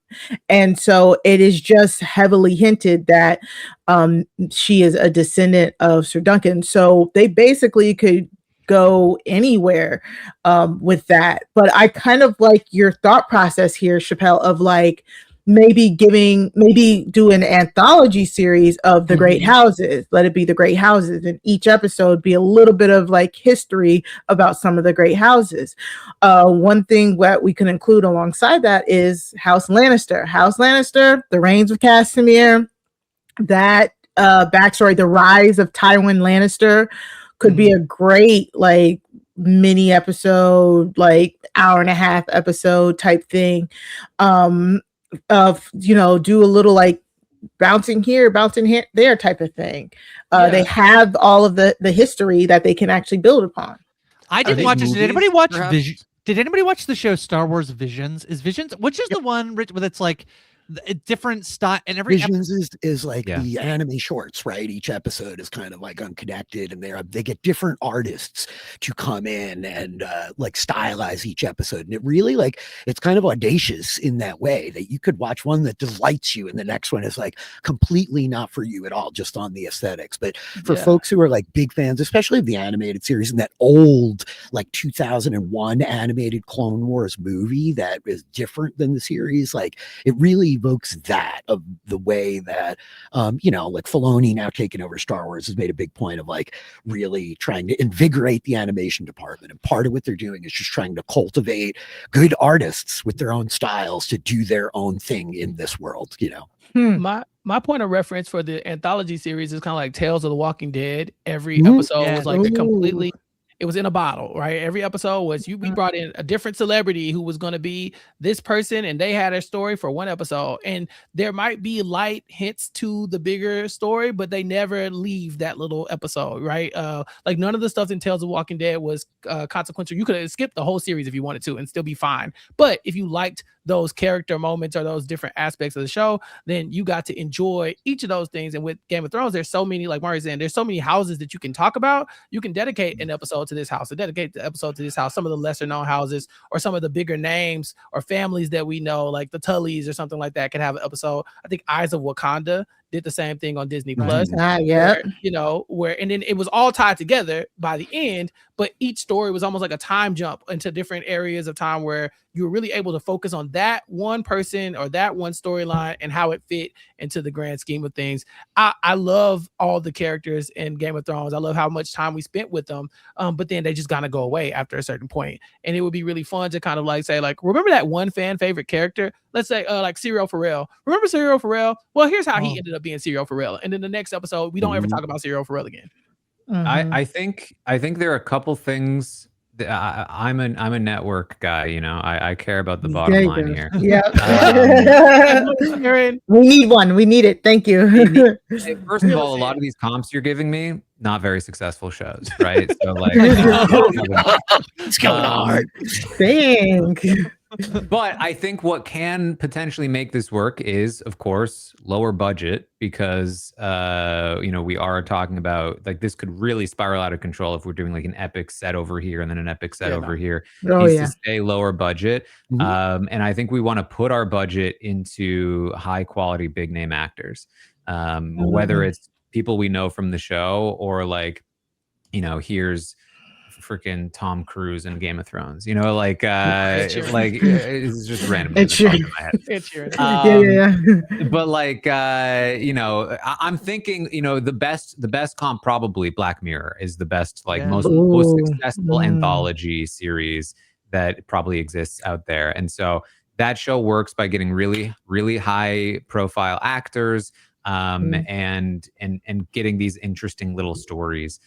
And so it is just heavily hinted that she is a descendant of Sir Duncan. So they basically could go anywhere with that. But I kind of like your thought process here, Chappell, of like maybe do an anthology series of the great houses. Let it be the great houses, and each episode be a little bit of like history about some of the great houses. One thing that we can include alongside that is House Lannister, the reigns of Castamere, that backstory, the rise of Tywin Lannister could be a great like mini episode, like hour and a half episode type thing. Of, you know, do a little like bouncing here there type of thing. They have all of the history that they can actually build upon. I didn't watch it. Did anybody watch Vision? Did anybody watch the show Star Wars Visions? Which is the one with it's like a different style, and every Visions is like the anime shorts, right? Each episode is kind of like unconnected, and they get different artists to come in and like stylize each episode, and it really like it's kind of audacious in that way that you could watch one that delights you, and the next one is like completely not for you at all, just on the aesthetics. But for folks who are like big fans, especially of the animated series and that old like 2001 animated Clone Wars movie that is different than the series, like it really evokes that of the way that you know, like Filoni now taking over Star Wars has made a big point of like really trying to invigorate the animation department, and part of what they're doing is just trying to cultivate good artists with their own styles to do their own thing in this world, you know. My point of reference for the anthology series is kind of like Tales of the Walking Dead. Every episode was like a completely, it was in a bottle, right? Every episode was we brought in a different celebrity who was going to be this person, and they had a story for one episode. And there might be light hints to the bigger story, but they never leave that little episode, right? Like none of the stuff in Tales of Walking Dead was consequential. You could have skipped the whole series if you wanted to and still be fine. But if you liked those character moments or those different aspects of the show, then you got to enjoy each of those things. And with Game of Thrones, there's so many, like Mari's saying, there's so many houses that you can talk about. You can dedicate an episode to this house, dedicate the episode to this house, some of the lesser known houses or some of the bigger names or families that we know, like the Tullys or something like that, could have an episode. I think Eyes of Wakanda did the same thing on Disney Plus. Where, you know, and then it was all tied together by the end, but each story was almost like a time jump into different areas of time where you were really able to focus on that one person or that one storyline and how it fit into the grand scheme of things. I love all the characters in Game of Thrones. I love how much time we spent with them, but then they just gotta go away after a certain point. And it would be really fun to kind of like say, like, remember that one fan favorite character? Let's say like Serial Pharrell. Remember Serial Pharrell? Well, here's how he ended up being Serial Pharrell. And then the next episode, we don't ever talk about Serial Pharrell again. I think there are a couple things. I'm a network guy, you know. I care about the bottom line here. Yeah. We need one. We need it. Thank you. First of all, a lot of these comps you're giving me, not very successful shows, right? So like, it's going hard. Thank. But I think what can potentially make this work is, of course, lower budget, because you know, we are talking about like this could really spiral out of control if we're doing like an epic set over here and then an epic set over here. Needs to stay lower budget. And I think we want to put our budget into high quality big name actors, whether it's people we know from the show or like, you know, here's freaking Tom Cruise in Game of Thrones. You know, like Sheeran. it's just random. Ed Sheeran. in my head. Ed Sheeran. Yeah. But like you know, I'm thinking, you know, the best comp, probably Black Mirror is the best, like Yeah. most Ooh. successful anthology series that probably exists out there. And so that show works by getting really, really high profile actors, and getting these interesting little stories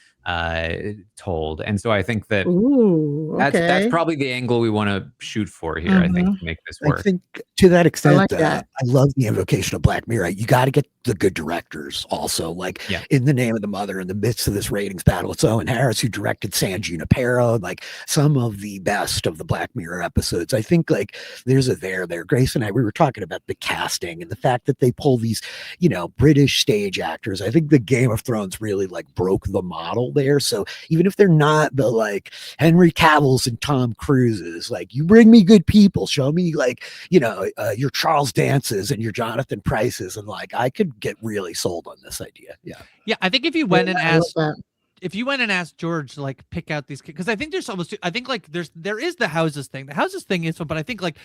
told. And so I think that Ooh, that's okay. probably the angle we want to shoot for here. I think, to make this work. I think to that extent, like that. I love the invocation of Black Mirror. You got to get the good directors also. Like In the Name of the Mother, in the midst of this ratings battle, it's Owen Harris who directed San Junipero, like some of the best of the Black Mirror episodes. I think like there's a there. Grace and I, we were talking about the casting and the fact that they pull these, you know, British stage actors. I think the Game of Thrones really like broke the model there. So even if they're not the like Henry Cavill's and Tom Cruise's, like you bring me good people, show me like, you know, your Charles Dances and your Jonathan Prices, and like I could get really sold on this idea. Yeah, I think if you went and asked George to like pick out these, because I think there's almost, I think like there is the houses thing. The houses thing is, but I think like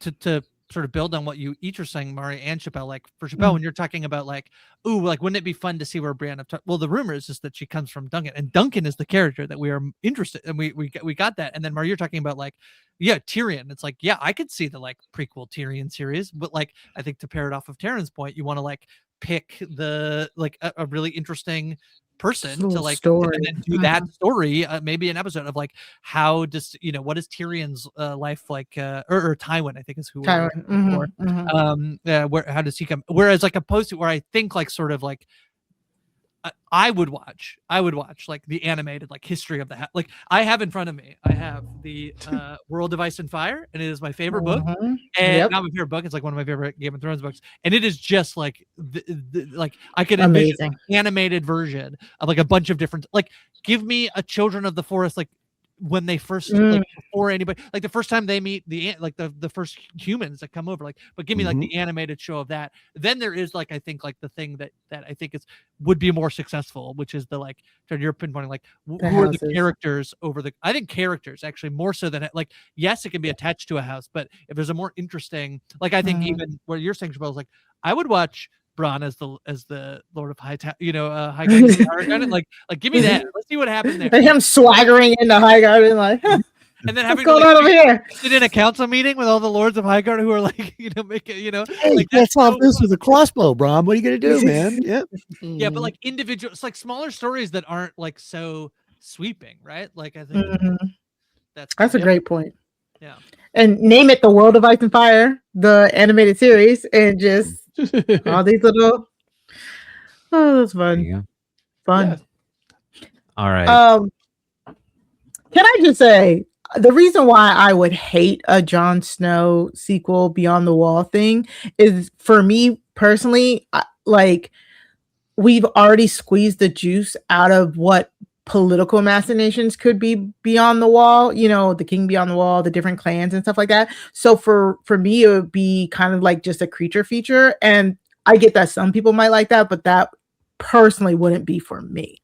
to sort of build on what you each are saying, Mari and Chappell, like for Chappell, when you're talking about like, ooh, like wouldn't it be fun to see where Brienne well, the rumor is just that she comes from Duncan, and Duncan is the character that we are interested in, and we got that. And then Mari, you're talking about like, yeah, Tyrion. It's like, yeah, I could see the like prequel Tyrion series, but like I think to pair it off of Taran's point, you want to like pick the like a really interesting person to like story. and then do that story, maybe an episode of like how does, you know, what is Tyrion's life like, or Tywin, I think is who we're looking for. Where how does he come, whereas like opposed to where I think like sort of like I would watch like the animated like history of the like I have in front of me, I have the World of Ice and Fire, and it is my favorite book, and not my favorite book, it's like one of my favorite Game of Thrones books, and it is just like like I could envision an animated version of like a bunch of different, like give me a Children of the Forest, like when they first like before anybody, like the first time they meet the like the first humans that come over, like, but give me like the animated show of that. Then there is like I think like the thing that I think is would be more successful, which is the like you're pinpointing like who are the characters over the, I think characters actually more so than like, yes, it can be attached to a house, but if there's a more interesting, like I think even where you're saying, Chappell, is like I would watch Bronn as the Lord of High Garden, like give me that. Let's see what happens there. And him swaggering into High Garden, like, and then having what's going on over here? Sit in a council meeting with all the Lords of High Garden who are like, you know, make it, you know, hey, like that's off this with a crossbow, Bron. What are you gonna do, man? Yeah, but like individual, it's like smaller stories that aren't like so sweeping, right? Like I think that's a great point. Yeah, and name it the World of Ice and Fire, the animated series, and just all these little. Oh, that's fun. Fun. Yeah. All right. Can I just say the reason why I would hate a Jon Snow sequel Beyond the Wall thing is, for me personally, like we've already squeezed the juice out of what political machinations could be beyond the wall, you know, the king beyond the wall, the different clans and stuff like that. So for me, it would be kind of like just a creature feature. And I get that some people might like that, but that personally wouldn't be for me.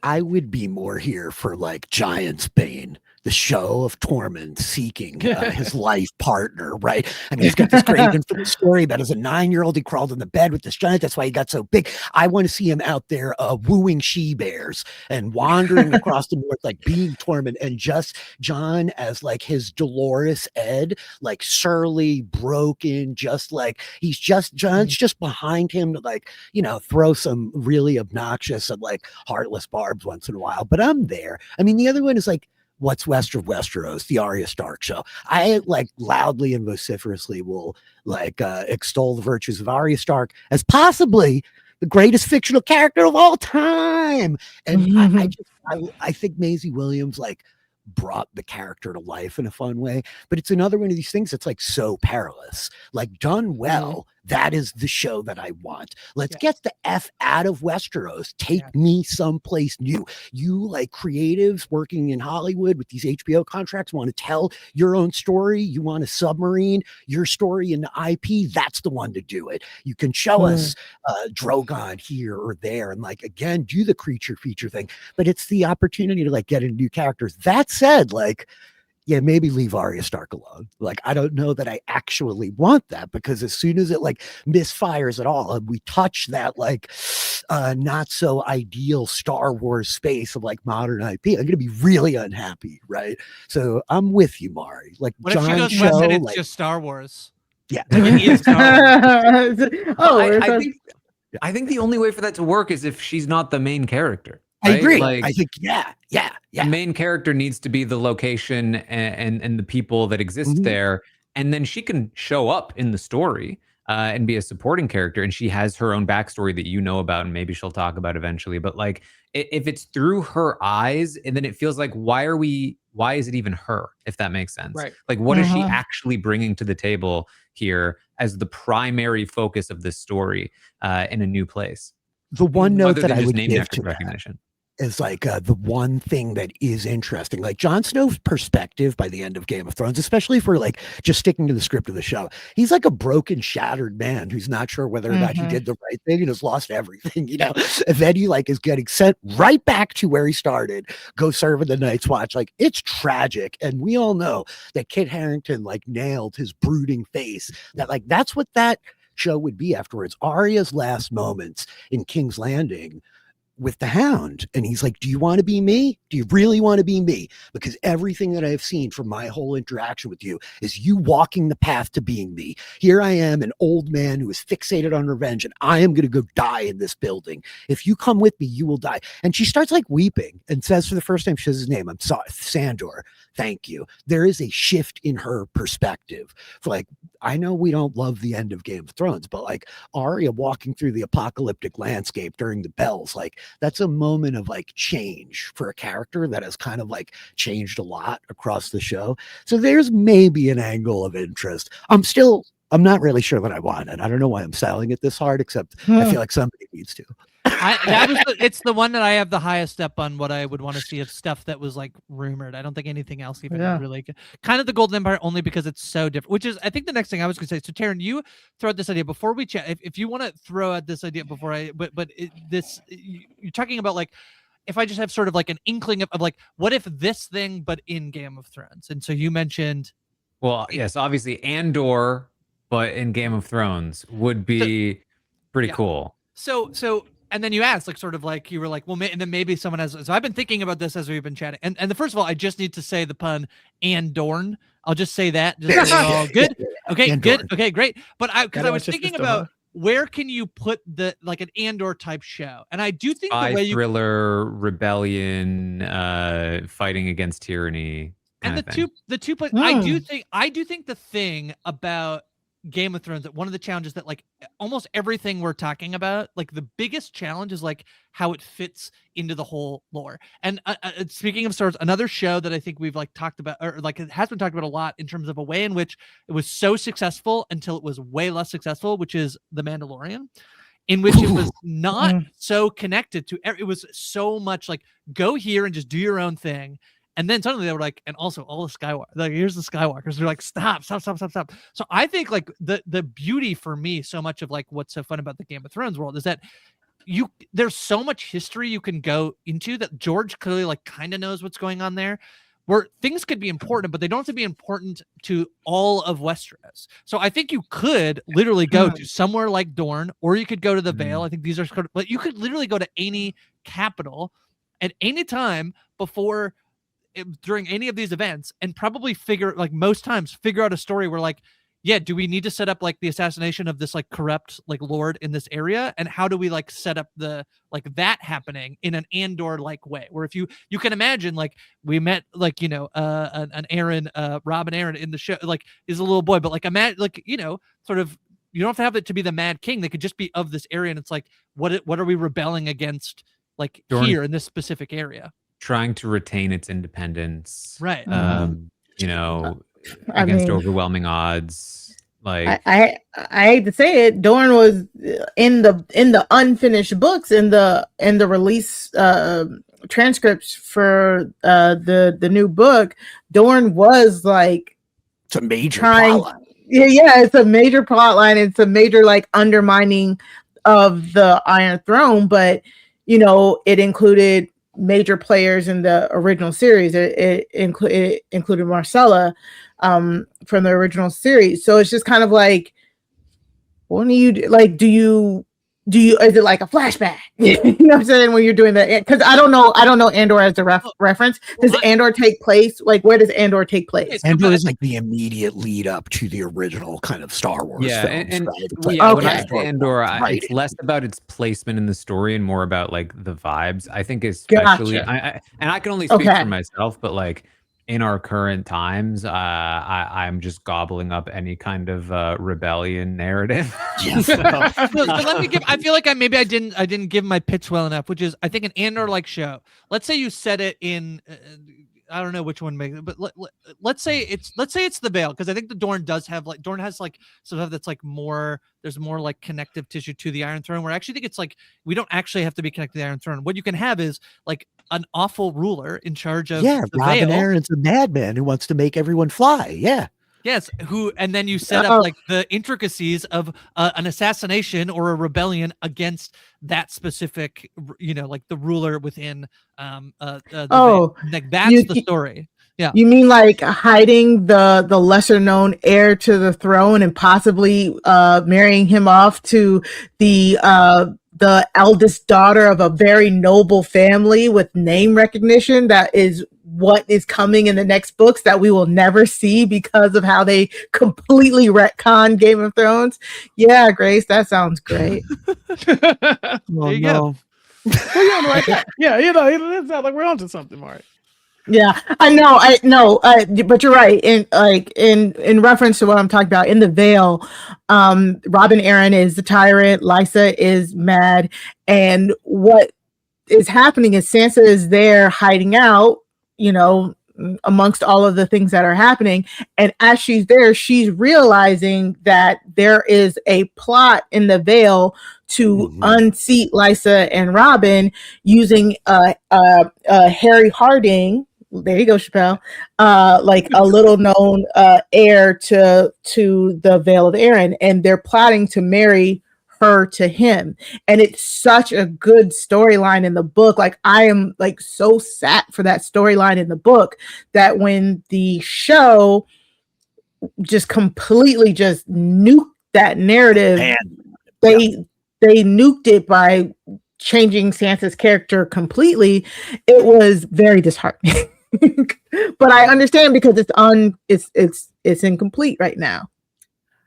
I would be more here for like Giant's Bane, the show of Tormund seeking his life partner, right? I mean, he's got this great infamous story that as a 9-year-old, he crawled in the bed with this giant. That's why he got so big. I want to see him out there wooing she-bears and wandering across the north, like being Tormund, and just Jon as like his Dolores Ed, like surly, broken, just like Jon's just behind him to like, you know, throw some really obnoxious and like heartless barbs once in a while. But I'm there. I mean, the other one is like, What's West of Westeros, the Arya Stark show. I like loudly and vociferously will like extol the virtues of Arya Stark as possibly the greatest fictional character of all time. And I think Maisie Williams like brought the character to life in a fun way, but it's another one of these things that's like so perilous, like done well. That is the show that I want. Let's get the F out of Westeros. Take me someplace new. You like creatives working in Hollywood with these HBO contracts want to tell your own story. You want to submarine your story into IP. That's the one to do it. You can show us Drogon here or there. And like, again, do the creature feature thing, but it's the opportunity to like get into new characters. That said, like, yeah, maybe leave Arya Stark alone. Like, I don't know that I actually want that, because as soon as it like misfires at all, and we touch that like not so ideal Star Wars space of like modern IP, I'm gonna be really unhappy, right? So I'm with you, Mari. Like, what John if she goes Cho, west and it's like, just Star Wars? Yeah, like, it is Star Wars. I think the only way for that to work is if she's not the main character. I right? agree. Like, I think, yeah. The main character needs to be the location and the people that exist there. And then she can show up in the story and be a supporting character. And she has her own backstory that you know about, and maybe she'll talk about eventually. But like, if it's through her eyes, and then it feels like, why is it even her, if that makes sense? Right. Like, what is she actually bringing to the table here as the primary focus of this story in a new place? The one note Other that than I just would name give to recognition is like the one thing that is interesting, like Jon Snow's perspective by the end of Game of Thrones, especially for like just sticking to the script of the show. He's like a broken, shattered man who's not sure whether or not he did the right thing and has lost everything, you know. And then he like is getting sent right back to where he started, go serve in the Night's Watch. Like, it's tragic. And we all know that Kit Harington like nailed his brooding face. That like that's what that show would be afterwards. Arya's last moments in King's Landing with the Hound, and he's like, do you want to be me? Do you really want to be me? Because everything that I've seen from my whole interaction with you is you walking the path to being me. Here I am, an old man who is fixated on revenge, and I am going to go die in this building. If you come with me, you will die. And she starts like weeping and says, for the first time, she says his name, I'm sorry, Sandor, thank you. There is a shift in her perspective. For like, I know we don't love the end of Game of Thrones, but like Arya walking through the apocalyptic landscape during the bells, like that's a moment of like change for a character that has kind of like changed a lot across the show. So there's maybe an angle of interest. I'm not really sure that I want it. I don't know why I'm selling it this hard, except I feel like somebody needs to. It's the one that I have the highest step on what I would want to see of stuff that was like rumored. I don't think anything else even really kind of the Golden Empire, only because it's so different, which is I think the next thing I was going to say. So Taran, you throw out this idea before we chat. If you want to throw out this idea before you're talking about like, if I just have sort of like an inkling of like, what if this thing, but in Game of Thrones? And so you mentioned, well, yes, obviously Andor, but in Game of Thrones would be pretty cool. So, and then you asked, like, sort of like, you were like, well, and then maybe someone has. So I've been thinking about this as we've been chatting. And the first of all, I just need to say the pun Andorn. I'll just say that. Just all good. Okay, Andorn. good. Okay, great. But because I was thinking about where can you put the like an Andor type show, and I do think the way thriller, rebellion, fighting against tyranny, and the two places. I do think the thing about Game of Thrones, that one of the challenges that like almost everything we're talking about, like the biggest challenge is like how it fits into the whole lore. And speaking of Star Wars, another show that I think we've like talked about, or like it has been talked about a lot in terms of a way in which it was so successful until it was way less successful, which is The Mandalorian, in which it was not so connected to, it was so much like go here and just do your own thing. And then suddenly they were like, and also all the Skywalker, like here's the Skywalkers. They're like, stop. So I think like the beauty for me, so much of like what's so fun about the Game of Thrones world is that there's so much history you can go into that George clearly like kind of knows what's going on there, where things could be important, but they don't have to be important to all of Westeros. So I think you could literally go to somewhere like Dorne, or you could go to the Vale. I think these are, but you could literally go to any capital at any time during any of these events, and probably most times figure out a story where like, yeah, do we need to set up like the assassination of this like corrupt like lord in this area, and how do we like set up the like that happening in an Andor like way, where if you can imagine like we met like, you know, an Aaron, Rob and Aaron in the show, like is a little boy, but like imagine like, you know, sort of, you don't have to have it to be the Mad King. They could just be of this area, and it's like what are we rebelling against like here in this specific area, trying to retain its independence, right? You know, against overwhelming odds. Like, I hate to say it, Dorne was in the unfinished books in the release transcripts for the new book. Dorne was like, it's a major trying, plot line. yeah, it's a major plot line. It's a major like undermining of the Iron Throne, but it included major players in the original series. It included Marcella from the original series. So it's just kind of like, what do you like? Do you is it like a flashback? You know what I'm saying, when you're doing that? Because I don't know Andor as a reference. Does Andor take place? Like, where does Andor take place? Andor is like the immediate lead up to the original kind of Star Wars films. And right? when I say Andor, it's less about its placement in the story and more about like the vibes. I think especially, Gotcha. I can only speak for myself, but like in our current times, I'm just gobbling up any kind of rebellion narrative. Yes. So let me give. I feel like I didn't give my pitch well enough, which is I think an Andor-like show. Let's say you set it in. I don't know which one makes it, but let's say it's the Vale, because I think the Dorne has like stuff that's like more. There's more like connective tissue to the Iron Throne, where I actually think it's like we don't actually have to be connected to the Iron Throne. What you can have is like an awful ruler in charge of the Robin Vale. Aaron's a madman who wants to make everyone fly. Yeah. Yes, and then you set up like the intricacies of an assassination or a rebellion against that specific, like the ruler within. Like that's the story. Yeah. You mean like hiding the lesser known heir to the throne and possibly marrying him off to the eldest daughter of a very noble family with name recognition? That is what is coming in the next books that we will never see because of how they completely retcon Game of Thrones. Yeah, Grace, that sounds great. There you go. We're on the right track. Yeah, it sounds like we're onto something, Mark. Yeah, I know, but you're right. In reference to what I'm talking about, in the Vale, Robin Aaron is the tyrant, Lysa is mad, and what is happening is Sansa is there hiding out, amongst all of the things that are happening. And as she's there, she's realizing that there is a plot in the Vale to unseat Lysa and Robin using Harry Harding. There you go, Chappell. Like a little known heir to the Vale of Aaron, and they're plotting to marry her to him. And it's such a good storyline in the book. Like, I am like so sat for that storyline in the book that when the show just completely just nuked that narrative, they nuked it by changing Sansa's character completely. It was very disheartening. But I understand because it's incomplete right now.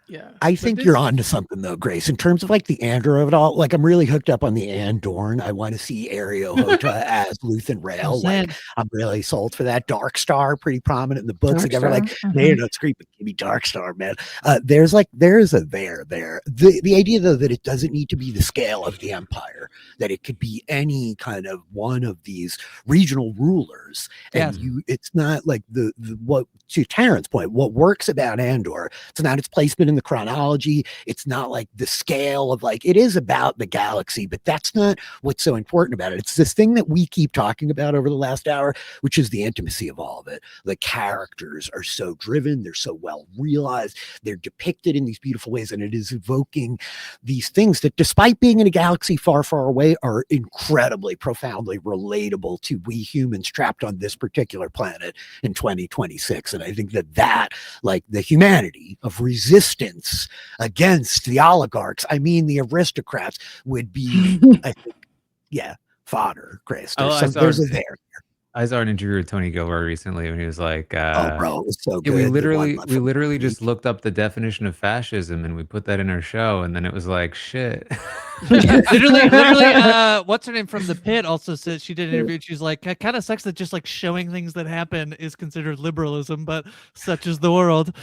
Yeah, I think you're on to something though, Grace. In terms of like the Andor of it all, like I'm really hooked up on the Andorn. I want to see Ario Hota as Luthen Rael. Like I'm really sold for that. Dark Star, pretty prominent in the books. Like, like, man, don't scream, but give me Dark Star, man. There's a there. The idea though that it doesn't need to be the scale of the Empire, that it could be any kind of one of these regional rulers, and it's not like the what, to Taran's point, what works about Andor, it's not its placement in the chronology. It's not like the scale of like, it is about the galaxy, but that's not what's so important about it. It's this thing that we keep talking about over the last hour, which is the intimacy of all of it. The characters are so driven. They're so well realized. They're depicted in these beautiful ways. And it is evoking these things that, despite being in a galaxy far, far away, are incredibly, profoundly relatable to we humans trapped on this particular planet in 2026. And I think that like the humanity of resistance against the oligarchs, I mean the aristocrats, would be, I think, fodder, Grace. There's a there. I saw an interview with Tony Gilroy recently when he was like, "Oh, bro, it was so good." We literally just looked up the definition of fascism and we put that in our show, and then it was like, shit. literally, what's her name from The Pit also said she did an interview. She's like, it kind of sucks that just like showing things that happen is considered liberalism, but such is the world.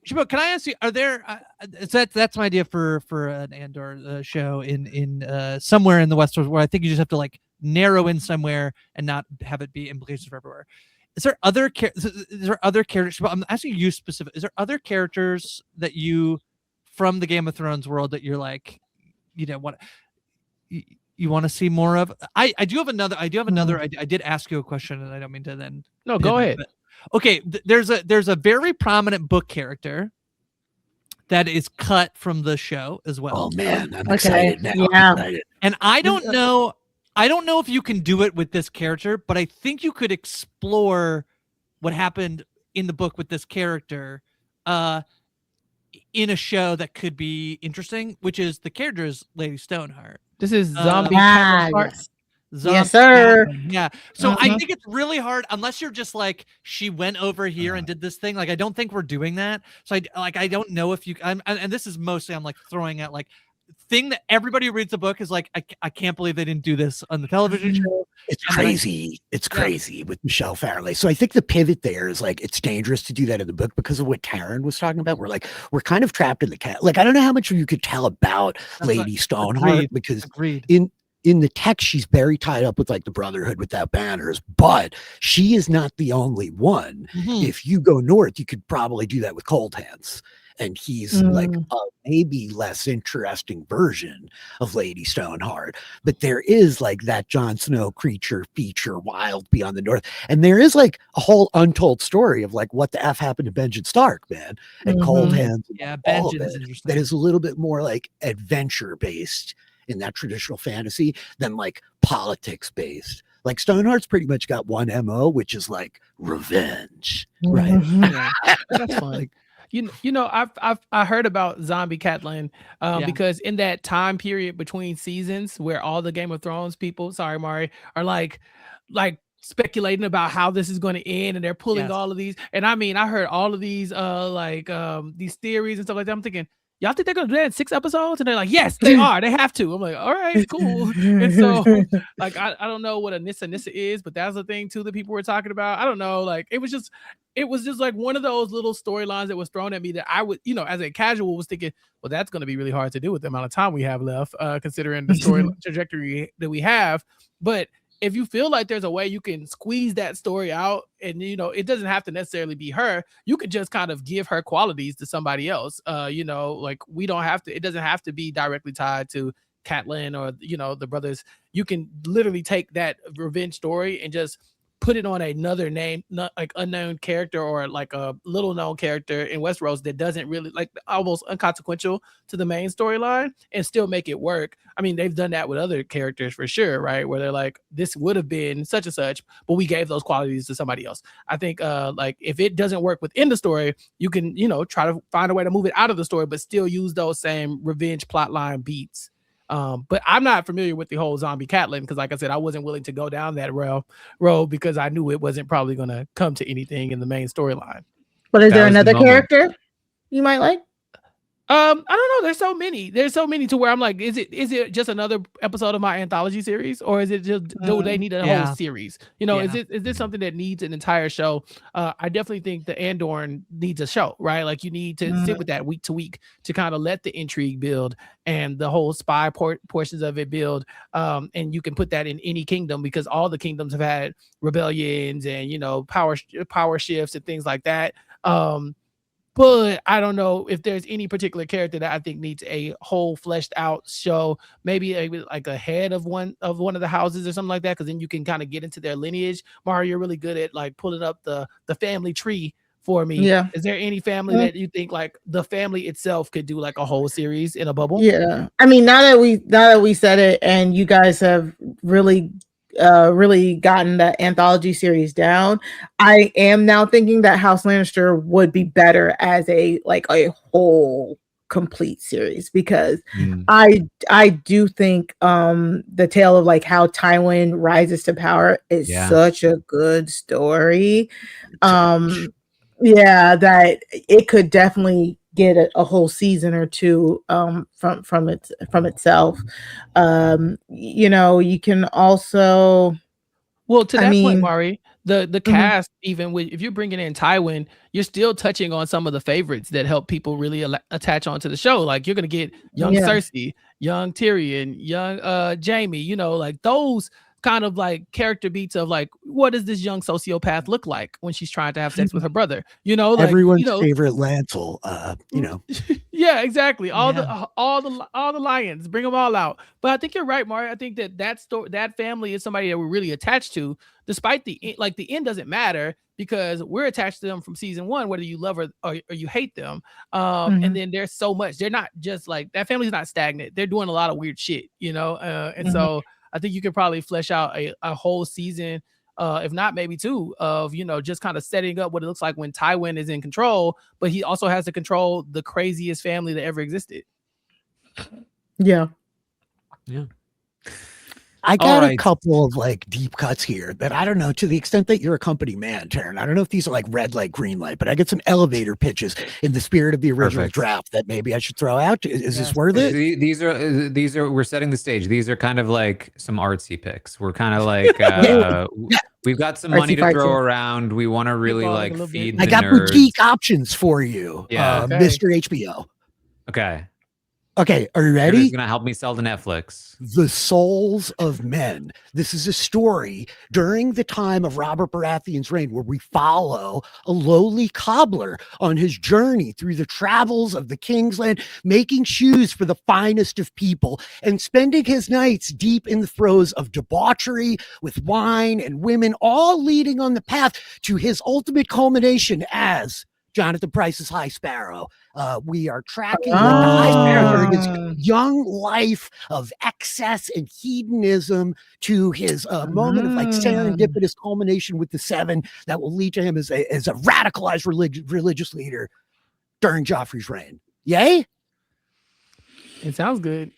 Chappell, can I ask you? Are there? That's my idea for an Andor show in somewhere in the Westeros, where I think you just have to like narrow in somewhere and not have it be implications for everywhere. is there other characters? I'm asking you specific. Is there other characters that you from the Game of Thrones world that you're like, what you want to see more of? I do have another. I did ask you a question, and I don't mean to then. No, go ahead. But, okay, there's a very prominent book character that is cut from the show as well. Oh man, I'm excited now. Yeah. I'm excited. And I don't know if you can do it with this character, but I think you could explore what happened in the book with this character in a show that could be interesting, which is the character is Lady Stoneheart. This is zombie. Yes, sir. Yeah. So I think it's really hard unless you're just like, she went over here and did this thing. Like, I don't think we're doing that. So I don't know if you, and this is mostly, I'm like throwing out like thing that everybody who reads the book is like, I can't believe they didn't do this on the television show. It's crazy. It's crazy with Michelle Farley. So I think the pivot there is like, it's dangerous to do that in the book because of what Taran was talking about. We're kind of trapped in the cat. Like, I don't know how much you could tell about Lady Stoneheart because in the text, she's very tied up with like the Brotherhood without banners, but she is not the only one. If you go north, you could probably do that with Cold Hands. And he's like a maybe less interesting version of Lady Stoneheart. But there is like that Jon Snow creature feature wild beyond the north. And there is like a whole untold story of like what the F happened to Benjen Stark, man. And Cold Hands. Yeah, Benjen is interesting. That is a little bit more like adventure based in that traditional fantasy than like politics based. Like Stoneheart's pretty much got one MO, which is like revenge, right? That's fun. Like, you know, I heard about zombie Catelyn because in that time period between seasons where all the Game of Thrones people, sorry Mari, are like speculating about how this is going to end, and they're pulling all of these. And I mean, I heard all of these these theories and stuff like that. I'm thinking, y'all think they're gonna do that in 6 episodes? And they're like, yes, they are. They have to. I'm like, all right, cool. And so, like, I don't know what a Nissa is, but that's the thing too that people were talking about. I don't know. Like, it was just like one of those little storylines that was thrown at me that I would, as a casual, was thinking, well, that's going to be really hard to do with the amount of time we have left, considering the story trajectory that we have. But if you feel like there's a way you can squeeze that story out, and it doesn't have to necessarily be her, you could just kind of give her qualities to somebody else. Like, we don't have to, it doesn't have to be directly tied to Catelyn or the brothers. You can literally take that revenge story and just put it on another name, not like unknown character or like a little known character in Westeros that doesn't really, like, almost inconsequential to the main storyline, and still make it work. I mean, they've done that with other characters for sure, right? Where they're like, this would have been such and such, but we gave those qualities to somebody else. I think like if it doesn't work within the story, you can, try to find a way to move it out of the story, but still use those same revenge plotline beats. But I'm not familiar with the whole zombie Catelyn because, like I said, I wasn't willing to go down that road because I knew it wasn't probably going to come to anything in the main storyline. But is there another character you might like? I don't know. There's so many to where I'm like, is it just another episode of my anthology series, or is it just do they need a whole series? Is this something that needs an entire show? I definitely think the Andor needs a show, right? Like, you need to sit with that week to week to kind of let the intrigue build and the whole spy portions of it build. And you can put that in any kingdom because all the kingdoms have had rebellions and power shifts and things like that. But I don't know if there's any particular character that I think needs a whole fleshed out show, maybe like a head of one of the houses or something like that, because then you can kind of get into their lineage. Mario, you're really good at like pulling up the family tree for me. Yeah. Is there any family that you think like the family itself could do like a whole series in a bubble? Yeah. I mean, now that we said it and you guys have really gotten that anthology series down, I am now thinking that House Lannister would be better as a whole complete series, because I do think the tale of like how Tywin rises to power is such a good story. That it could definitely get a whole season or two from itself. You can also, well, to that point, Mari, the cast, even if you're bringing in Tywin, you're still touching on some of the favorites that help people really attach onto the show. Like, you're gonna get young Cersei, young Tyrion, young Jaime, like those kind of like character beats of like, what does this young sociopath look like when she's trying to have sex with her brother? You know, like everyone's you know, favorite Lancel. You know, yeah, exactly. All Yeah. the lions, bring them all out. But I think you're right, Mario. I think that family is somebody that we're really attached to, despite the end doesn't matter because we're attached to them from season 1, whether you love or you hate them. And then there's so much. They're not just like that family's not stagnant. They're doing a lot of weird shit, you know. And so I think you could probably flesh out a whole season. If not maybe 2 of, you know, just kind of setting up what it looks like when Tywin is in control, but he also has to control the craziest family that ever existed. Yeah. I got a couple of like deep cuts here that I don't know, to the extent that you're a company man, Taran. I don't know if these are like red light, green light, but I get some elevator pitches in the spirit of the original draft that maybe I should throw out. Is this worth it? These are we're setting the stage. These are kind of like some artsy picks. We're kind of like we've got some money to throw around. We want to really like feed the I got nerds. boutique options for you, Mr. HBO. Okay, are you ready? Who's gonna help me sell to Netflix? The Souls of Men. This is a story during the time of Robert Baratheon's reign where we follow a lowly cobbler on his journey through the travels of the King's Land, making shoes for the finest of people and spending his nights deep in the throes of debauchery with wine and women, all leading on the path to his ultimate culmination as Jonathan Pryce's High Sparrow. We are tracking the High Sparrow during his young life of excess and hedonism to his moment of like serendipitous culmination with the Seven that will lead to him as a radicalized religious leader during Joffrey's reign. Yay? It sounds good.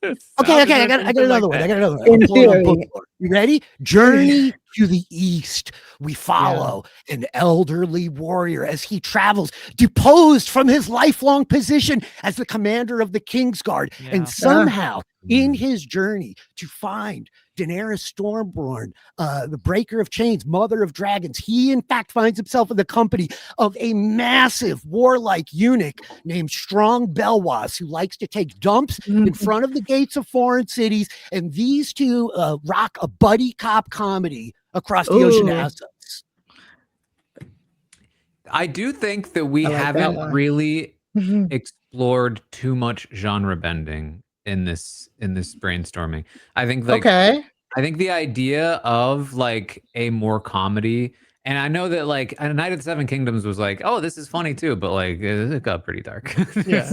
Okay, I got another one. In theory. You ready? Journey to the east. We follow an elderly warrior as he travels, deposed from his lifelong position as the commander of the Kingsguard, and somehow in his journey to find Daenerys Stormborn, the breaker of chains, mother of dragons, he in fact finds himself in the company of a massive warlike eunuch named Strong Belwas, who likes to take dumps in front of the gates of foreign cities, and these two rock a buddy cop comedy across the ocean to us. I do think that we haven't really explored too much genre bending in this brainstorming. I think I think the idea of like a more comedy, and I know that like A Night of the Seven Kingdoms was like, oh, this is funny too, but like it got pretty dark. Last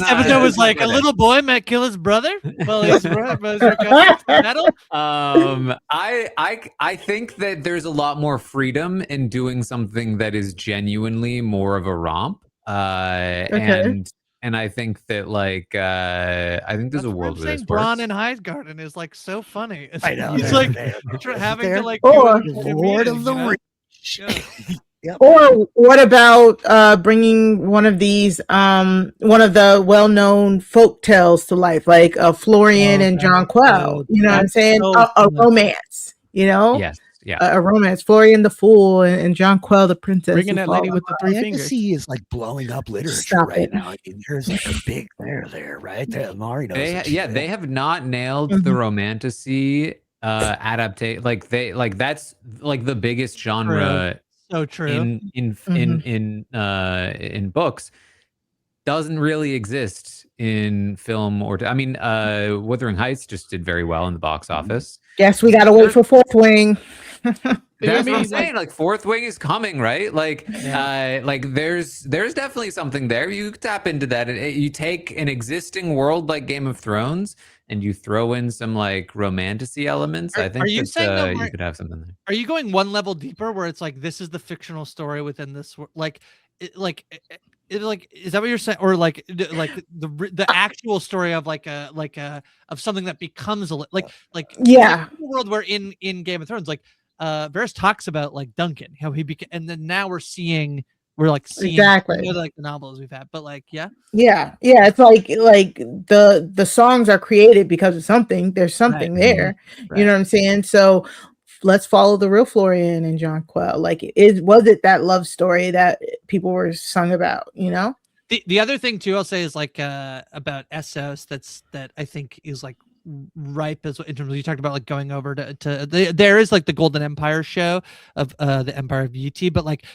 episode was like a little boy might kill his brother. Well, his brother's metal. I think that there's a lot more freedom in doing something that is genuinely more of a romp. And I think that like I think there's a world where this works. Bronn in Highgarden is like so funny. I know. He's like having to like Lord of the Rings. Or what about bringing one of these one of the well-known folk tales to life, like Florian and Jonquil, you know what I'm saying? A romance, you know? Yes. Yeah, a romance. Florian the Fool and Jonquil the Princess. Bringing that lady with the 3 fingers. Fantasy is like blowing up literature right now. I mean, there's like a big there, right? Mario knows they have not nailed the romantasy adaptation. Like that's like the biggest genre. So true. In books, doesn't really exist in film or I mean, Wuthering Heights just did very well in the box office. Guess we gotta wait for Fourth Wing. That's what I'm saying. Like Fourth Wing is coming, right? Like, like there's definitely something there. You tap into that. You take an existing world like Game of Thrones and you throw in some like romantasy elements. I think are you saying you could have something there. Are you going one level deeper where it's like this is the fictional story within this? Like is that what you're saying, or like the actual story of of something that becomes a the world where in Game of Thrones, like Varys talks about like Duncan, how he became, and then now we're seeing exactly like the novels we've had, but like it's like the songs are created because of something. There's something there, you know what I'm saying? So let's follow the real Florian and Jonquil. Like, was it that love story that people were sung about? You know. The other thing too, I'll say is like about Essos that I think is like ripe as in terms of you talked about like going over there is like the Golden Empire show of the Empire of UT, but like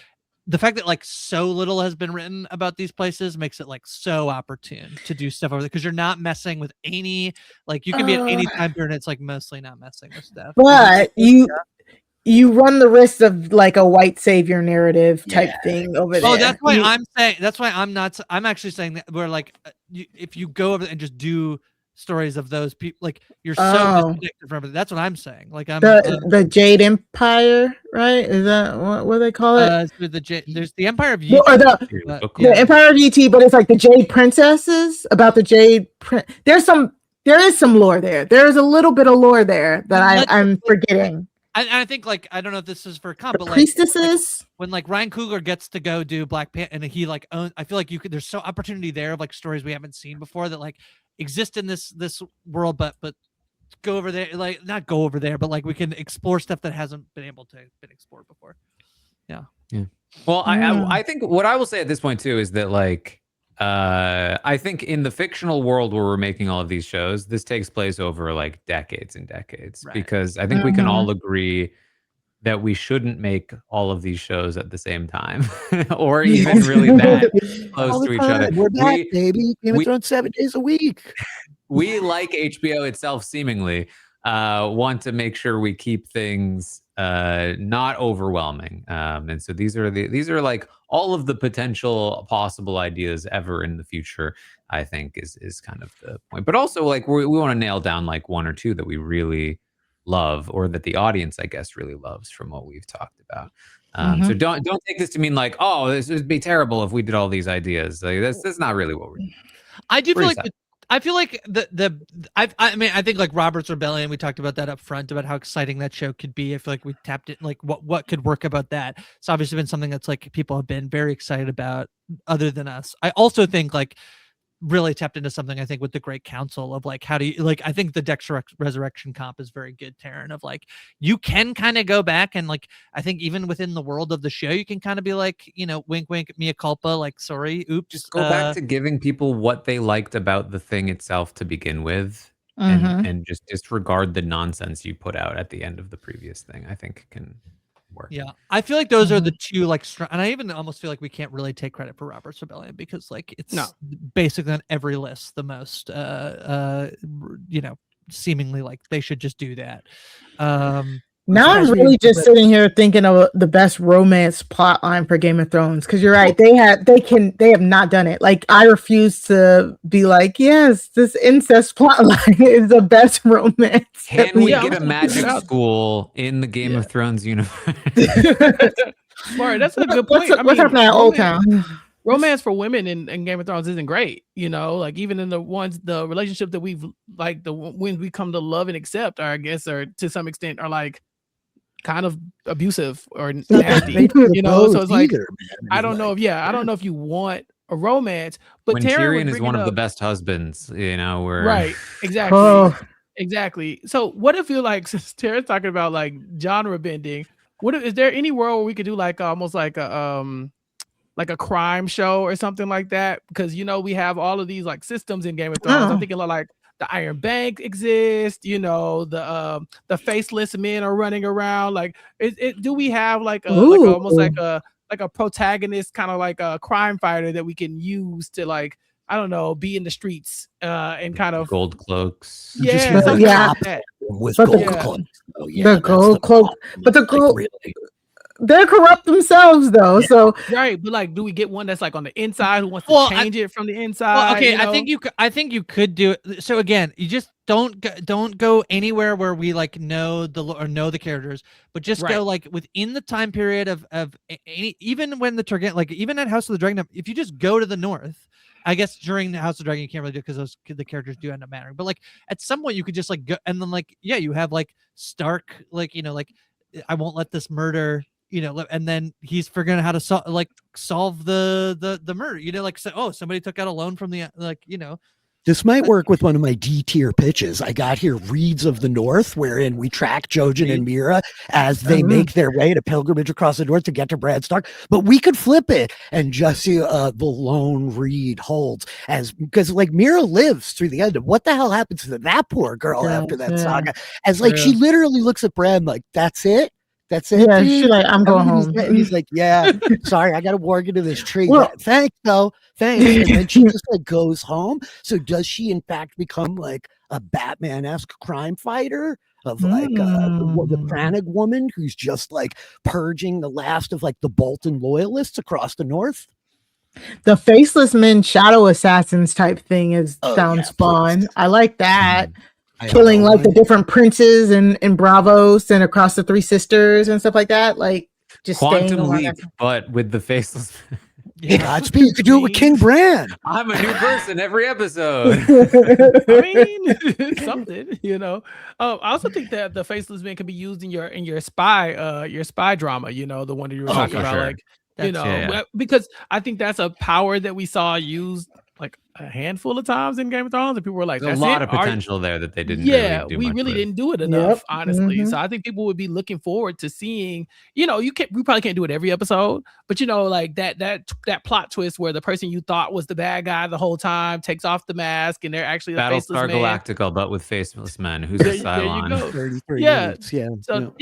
the fact that like so little has been written about these places makes it like so opportune to do stuff over there because you're not messing with any like you can be at any time period. It's like mostly not messing with stuff. But you run the risk of like a white savior narrative type thing over there. Oh, that's why I'm saying. That's why I'm not. I'm actually saying that we're like, if you go over and just do stories of those people, like you're so disconnected from it. That's what I'm saying. Like I'm the Jade Empire, right? Is that what they call it? There's the Empire of UT. The Empire of UT, but it's like the Jade Princesses about the Jade. There is some lore there. There is a little bit of lore there that I'm forgetting. I think like I don't know if this is for comp, but priestesses. Like, when like Ryan Coogler gets to go do Black Panther and he like owns, I feel like there's so opportunity there of like stories we haven't seen before that like exist in this world, but go over there, like not go over there, but like we can explore stuff that hasn't been able to been explored before. Yeah. Well, I think what I will say at this point too is that like I think in the fictional world where we're making all of these shows, this takes place over like decades and decades, right? Because I think we can all agree that we shouldn't make all of these shows at the same time or even really that close to each other. We're back, baby. Game of Thrones 7 days a week. We, like HBO itself, seemingly want to make sure we keep things not overwhelming. And so these are like all of the potential possible ideas ever in the future, I think is kind of the point. But also like we want to nail down like one or two that we really love or that the audience, I guess, really loves from what we've talked about. So don't take this to mean like, oh, this would be terrible if we did all these ideas. Like that's not really what we're doing. I do feel like I feel like I mean, I think like Robert's Rebellion, we talked about that up front about how exciting that show could be. I feel like we tapped it, like what could work about that. It's obviously been something that's like people have been very excited about other than us. I also think like really tapped into something, I think, with the Great Council of like, how do you like, I think the Dex Resurrection comp is very good, Taran, of like, you can kind of go back and like, I think even within the world of the show, you can kind of be like, you know, wink, wink, mea culpa, like, sorry, oops. Just go back to giving people what they liked about the thing itself to begin with and just disregard the nonsense you put out at the end of the previous thing, I think can work. Yeah, I feel like those are the two like and I even almost feel like we can't really take credit for Robert's Rebellion because like it's basically on every list the most you know, seemingly like they should just do that. Now I'm really just sitting here thinking of the best romance plot line for Game of Thrones because you're right, they have not done it. Like I refuse to be like, yes, this incest plot line is the best romance. Can we get a magic school in the Game of Thrones universe? Smart, that's a good point. What's happening at Old Town? Romance for women in Game of Thrones isn't great, you know, like even in the relationship that we've like when we come to love and accept, or I guess, or to some extent are like kind of abusive or nasty, you know. So it's like I don't know if you want a romance, but when Tyrion is one of the best husbands, you know, we're right, exactly. Exactly. So what if you like, since Tara's talking about like genre bending, is there any world where we could do like almost like a crime show or something like that? Because you know we have all of these like systems in Game of Thrones. I'm thinking like the Iron Bank exists, you know, the faceless men are running around. Like, do we have like almost like a protagonist, kind of like a crime fighter that we can use to like, I don't know, be in the streets and kind of gold cloaks. Yeah, with gold cloaks. Oh, yeah, the gold cloak, but the gold. Like, really, they're corrupt themselves though, so right. But like, do we get one that's like on the inside who wants to change it from the inside? Well, okay, you know? I think you could do it. So again, you just don't go anywhere where we like know the characters, but just go like within the time period of any, even when the Targaryen, like even at House of the Dragon, if you just go to the north. I guess during the House of Dragon you can't really do it because the characters do end up mattering. But like at some point you could just like go, and then like you have like Stark, like, you know, like I won't let this murder, you know, and then he's figuring out how to solve the murder, you know, like, so, oh, somebody took out a loan from the, like, you know, This might work with one of my D tier pitches. I got here Reeds of the North, wherein we track Jojen and Mira as they make their way to pilgrimage across the north to get to Bran Stark. But we could flip it and just see the lone Reed holds because like Mira lives through the end of what the hell happens to that poor girl after that saga. As like she literally looks at Bran like, that's it. That's it. Yeah, she's like, I'm going home. He's like, yeah, sorry, I got to walk into this tree. Well, thanks, though. Thanks. And then she just like goes home. So does she in fact become like a Batman-esque crime fighter of like the Branagh woman who's just like purging the last of like the Bolton loyalists across the north? The faceless men, shadow assassins type thing sounds fun. I like that. Killing like the different princes and Bravos and across the Three Sisters and stuff like that. Like just Quantum Leap, but with the faceless. Godspeed. You could do it with King Bran. I'm a new person every episode. I mean, something, you know. I also think that the faceless men can be used in your spy drama. You know, the one that you were talking about, like because I think that's a power that we saw used like a handful of times in Game of Thrones, and people were like, "There's a lot of potential there that they didn't." We really didn't do it enough, honestly. So I think people would be looking forward to seeing. You know, we probably can't do it every episode, but you know, like that plot twist where the person you thought was the bad guy the whole time takes off the mask and they're actually the faceless man. Battlestar Galactica, but with faceless men. Who's the Cylon?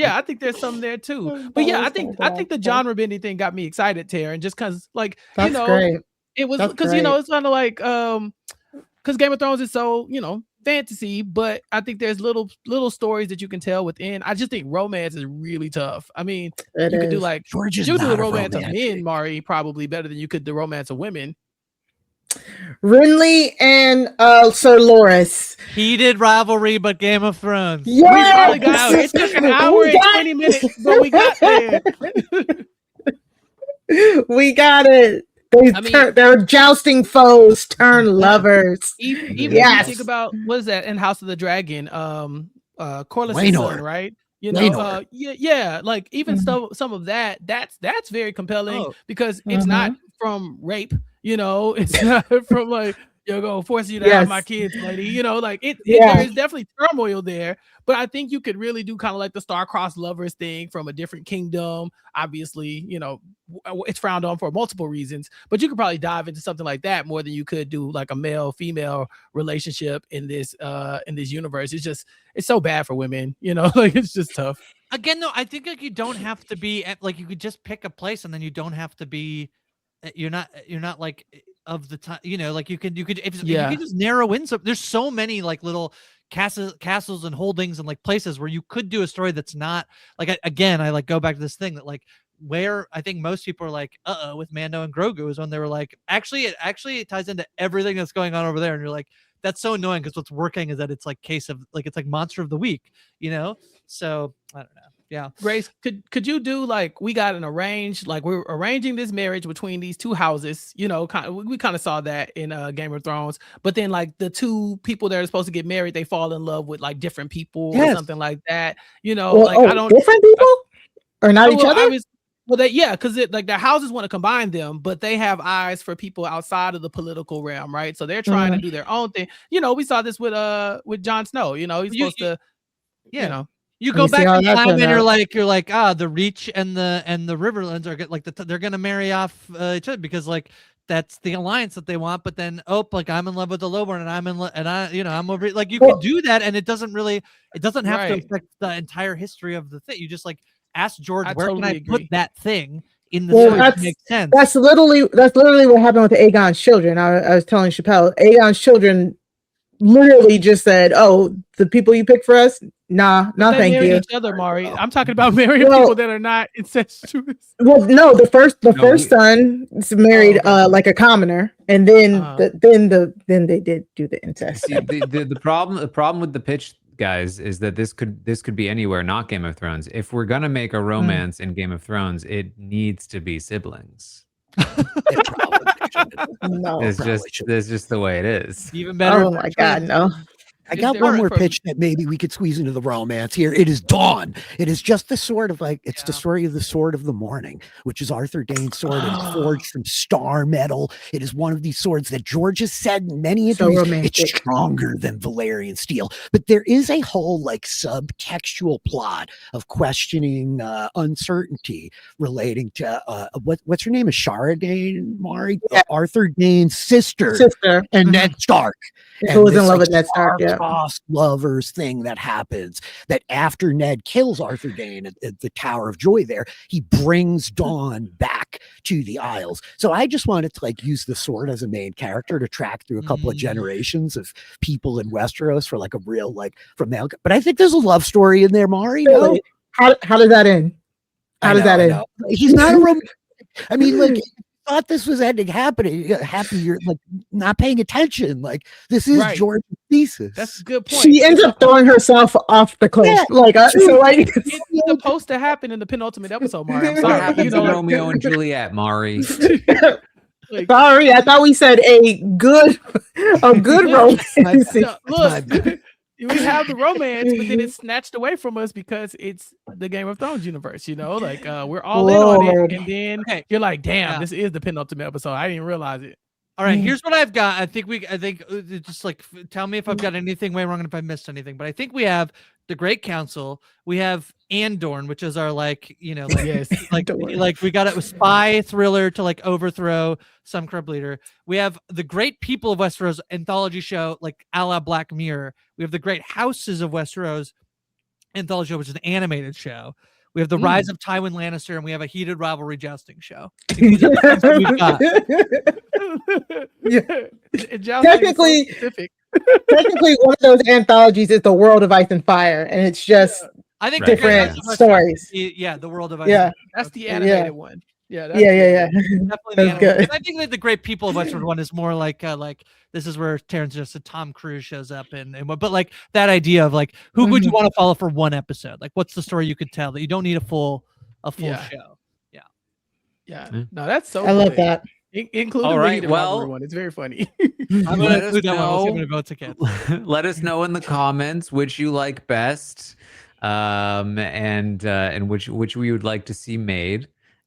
I think there's some there too. But yeah, I think the genre bending thing got me excited, Taran, just because like that's great. It was because you know it's kind of like because Game of Thrones is so fantasy, but I think there's little stories that you can tell within. I just think romance is really tough. I mean, you could do like you do the romance of men, Mari, probably better than you could the romance of women. Renly and Sir Loras. Heated rivalry, but Game of Thrones. Yeah, we probably got it. It took an hour and 20 minutes, but we got there. We got it. They're jousting foes, turn lovers. Even if you think about what is that in House of the Dragon, Corlys' son, right? You know, like even some of that's very compelling because it's not from rape. You know, it's not from like you're gonna force you to have my kids, lady. You know, like there is definitely turmoil there. But I think you could really do kind of like the star-crossed lovers thing from a different kingdom. Obviously, you know, it's frowned on for multiple reasons, but you could probably dive into something like that more than you could do like a male-female relationship in this universe. It's so bad for women, you know, like it's just tough. Again, though, I think like you don't have to be like you could just pick a place and then you don't have to be. You're not like of the time, you know, like you could you could just narrow in some. There's so many like little castles and holdings and like places where you could do a story that's not like I like go back to this thing that like where I think most people are like with Mando and Grogu is when they were like it ties into everything that's going on over there and you're like that's so annoying because what's working is that it's like it's like monster of the week, you know. So I don't know. Yeah, Grace, could you do like we got an arranged like we're arranging this marriage between these two houses, you know, we kind of saw that in Game of Thrones, but then like the two people that are supposed to get married, they fall in love with like different people or something like that, you know. Well, like I don't different people or not each other. Because like their houses want to combine them, but they have eyes for people outside of the political realm, right? So they're trying to do their own thing. You know, we saw this with Jon Snow. You know, he's supposed to, you know. You go back in time and you're like the Reach and the Riverlands are like they're gonna marry off each other because like that's the alliance that they want. But then like I'm in love with the Lowborn and I'm over like you can do that and it doesn't have to affect the entire history of the thing. You just like ask George where can I put that thing in the story to make sense. That's literally what happened with Aegon's children. I was telling Chappell, Aegon's children literally just said, "Oh, the people you picked for us, nah, thank you." Each other, Mari. I'm talking about marrying people that are not incestuous. Well, no, the first son is married like a commoner, and then then they did do the incest. See, the problem with the pitch, guys, is that this could be anywhere, not Game of Thrones. If we're gonna make a romance in Game of Thrones, it needs to be siblings. No, it's just the way it is. Even better. Oh my God, no. I got one more pitch that maybe we could squeeze into the romance here. It is Dawn. It is just the sword of like, it's the story of the Sword of the Morning, which is Arthur Dayne's sword. It is forged from star metal. It is one of these swords that George has said in many interviews, it's stronger than Valyrian steel. But there is a whole like subtextual plot of questioning uncertainty relating to what's her name? Is Shara Dayne, Mari? Yeah. Arthur Dayne's sister. And Ned Stark. Who was in love with Ned Stark, cross lovers thing that happens, that after Ned kills Arthur Dayne at the Tower of Joy there, he brings Dawn back to the Isles. So I just wanted to like use the sword as a main character to track through a couple of generations of people in Westeros for like a real like from now. But I think there's a love story in there, Mari. No? How does that end? How does that end? He's not a romantic. I mean, like, thought this was ending happening. Happy you're like not paying attention. Like this is George's thesis. That's a good point. She ends up throwing herself off the cliff. Yeah, like so like it's supposed to happen in the penultimate episode, Mari. I'm sorry. What happens in Romeo and Juliet, Mari? Sorry, I thought we said a good romance. Look, we have the romance, but then it's snatched away from us because it's the Game of Thrones universe, you know, like we're all in on it, and then you're like, damn, this is the penultimate episode. I didn't realize it. All right, here's what I've got. I think just like tell me if I've got anything way wrong and if I missed anything. But I think we have the Great Council. We have Andorn, which is our like, you know, like, like we got it with spy thriller to like overthrow some corrupt leader. We have the Great People of Westeros anthology show, like a la Black Mirror. We have the Great Houses of Westeros anthology show, which is an animated show. We have the Rise of Tywin Lannister, and we have a heated rivalry jousting show. These are the things that we've got. Technically, one of those anthologies is the World of Ice and Fire, and it's just I think different stories. Yeah, the World of Ice. Yeah, that's the animated one. Yeah. Definitely that's good. I think that the Great People of Westeros one is more like this is where Terrence just said Tom Cruise shows up but like that idea of like who would you want to follow for one episode? Like what's the story you could tell that you don't need a full show? Yeah. No, that's so. I love that. Including the one. It's very funny. I'm going to include that one. Let us know in the comments which you like best, and which we would like to see made.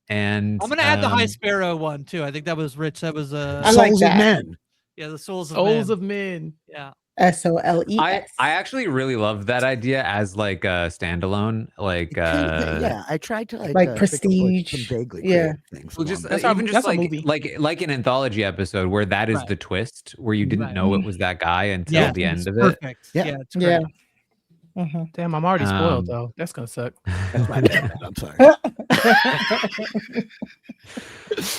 And I'm going to add the High Sparrow one too. I think that was rich. That was I like Souls of Men. Yeah, the Souls of Men. Yeah. SOLES. I actually really love that idea as like a standalone, like I tried to like Prestige, some vaguely things. Well, just even just like an anthology episode where that is the twist, where you didn't know it was that guy until the end of it. Perfect. Yeah, it's great. Damn, I'm already spoiled though. That's gonna suck. That's my bad. I'm sorry.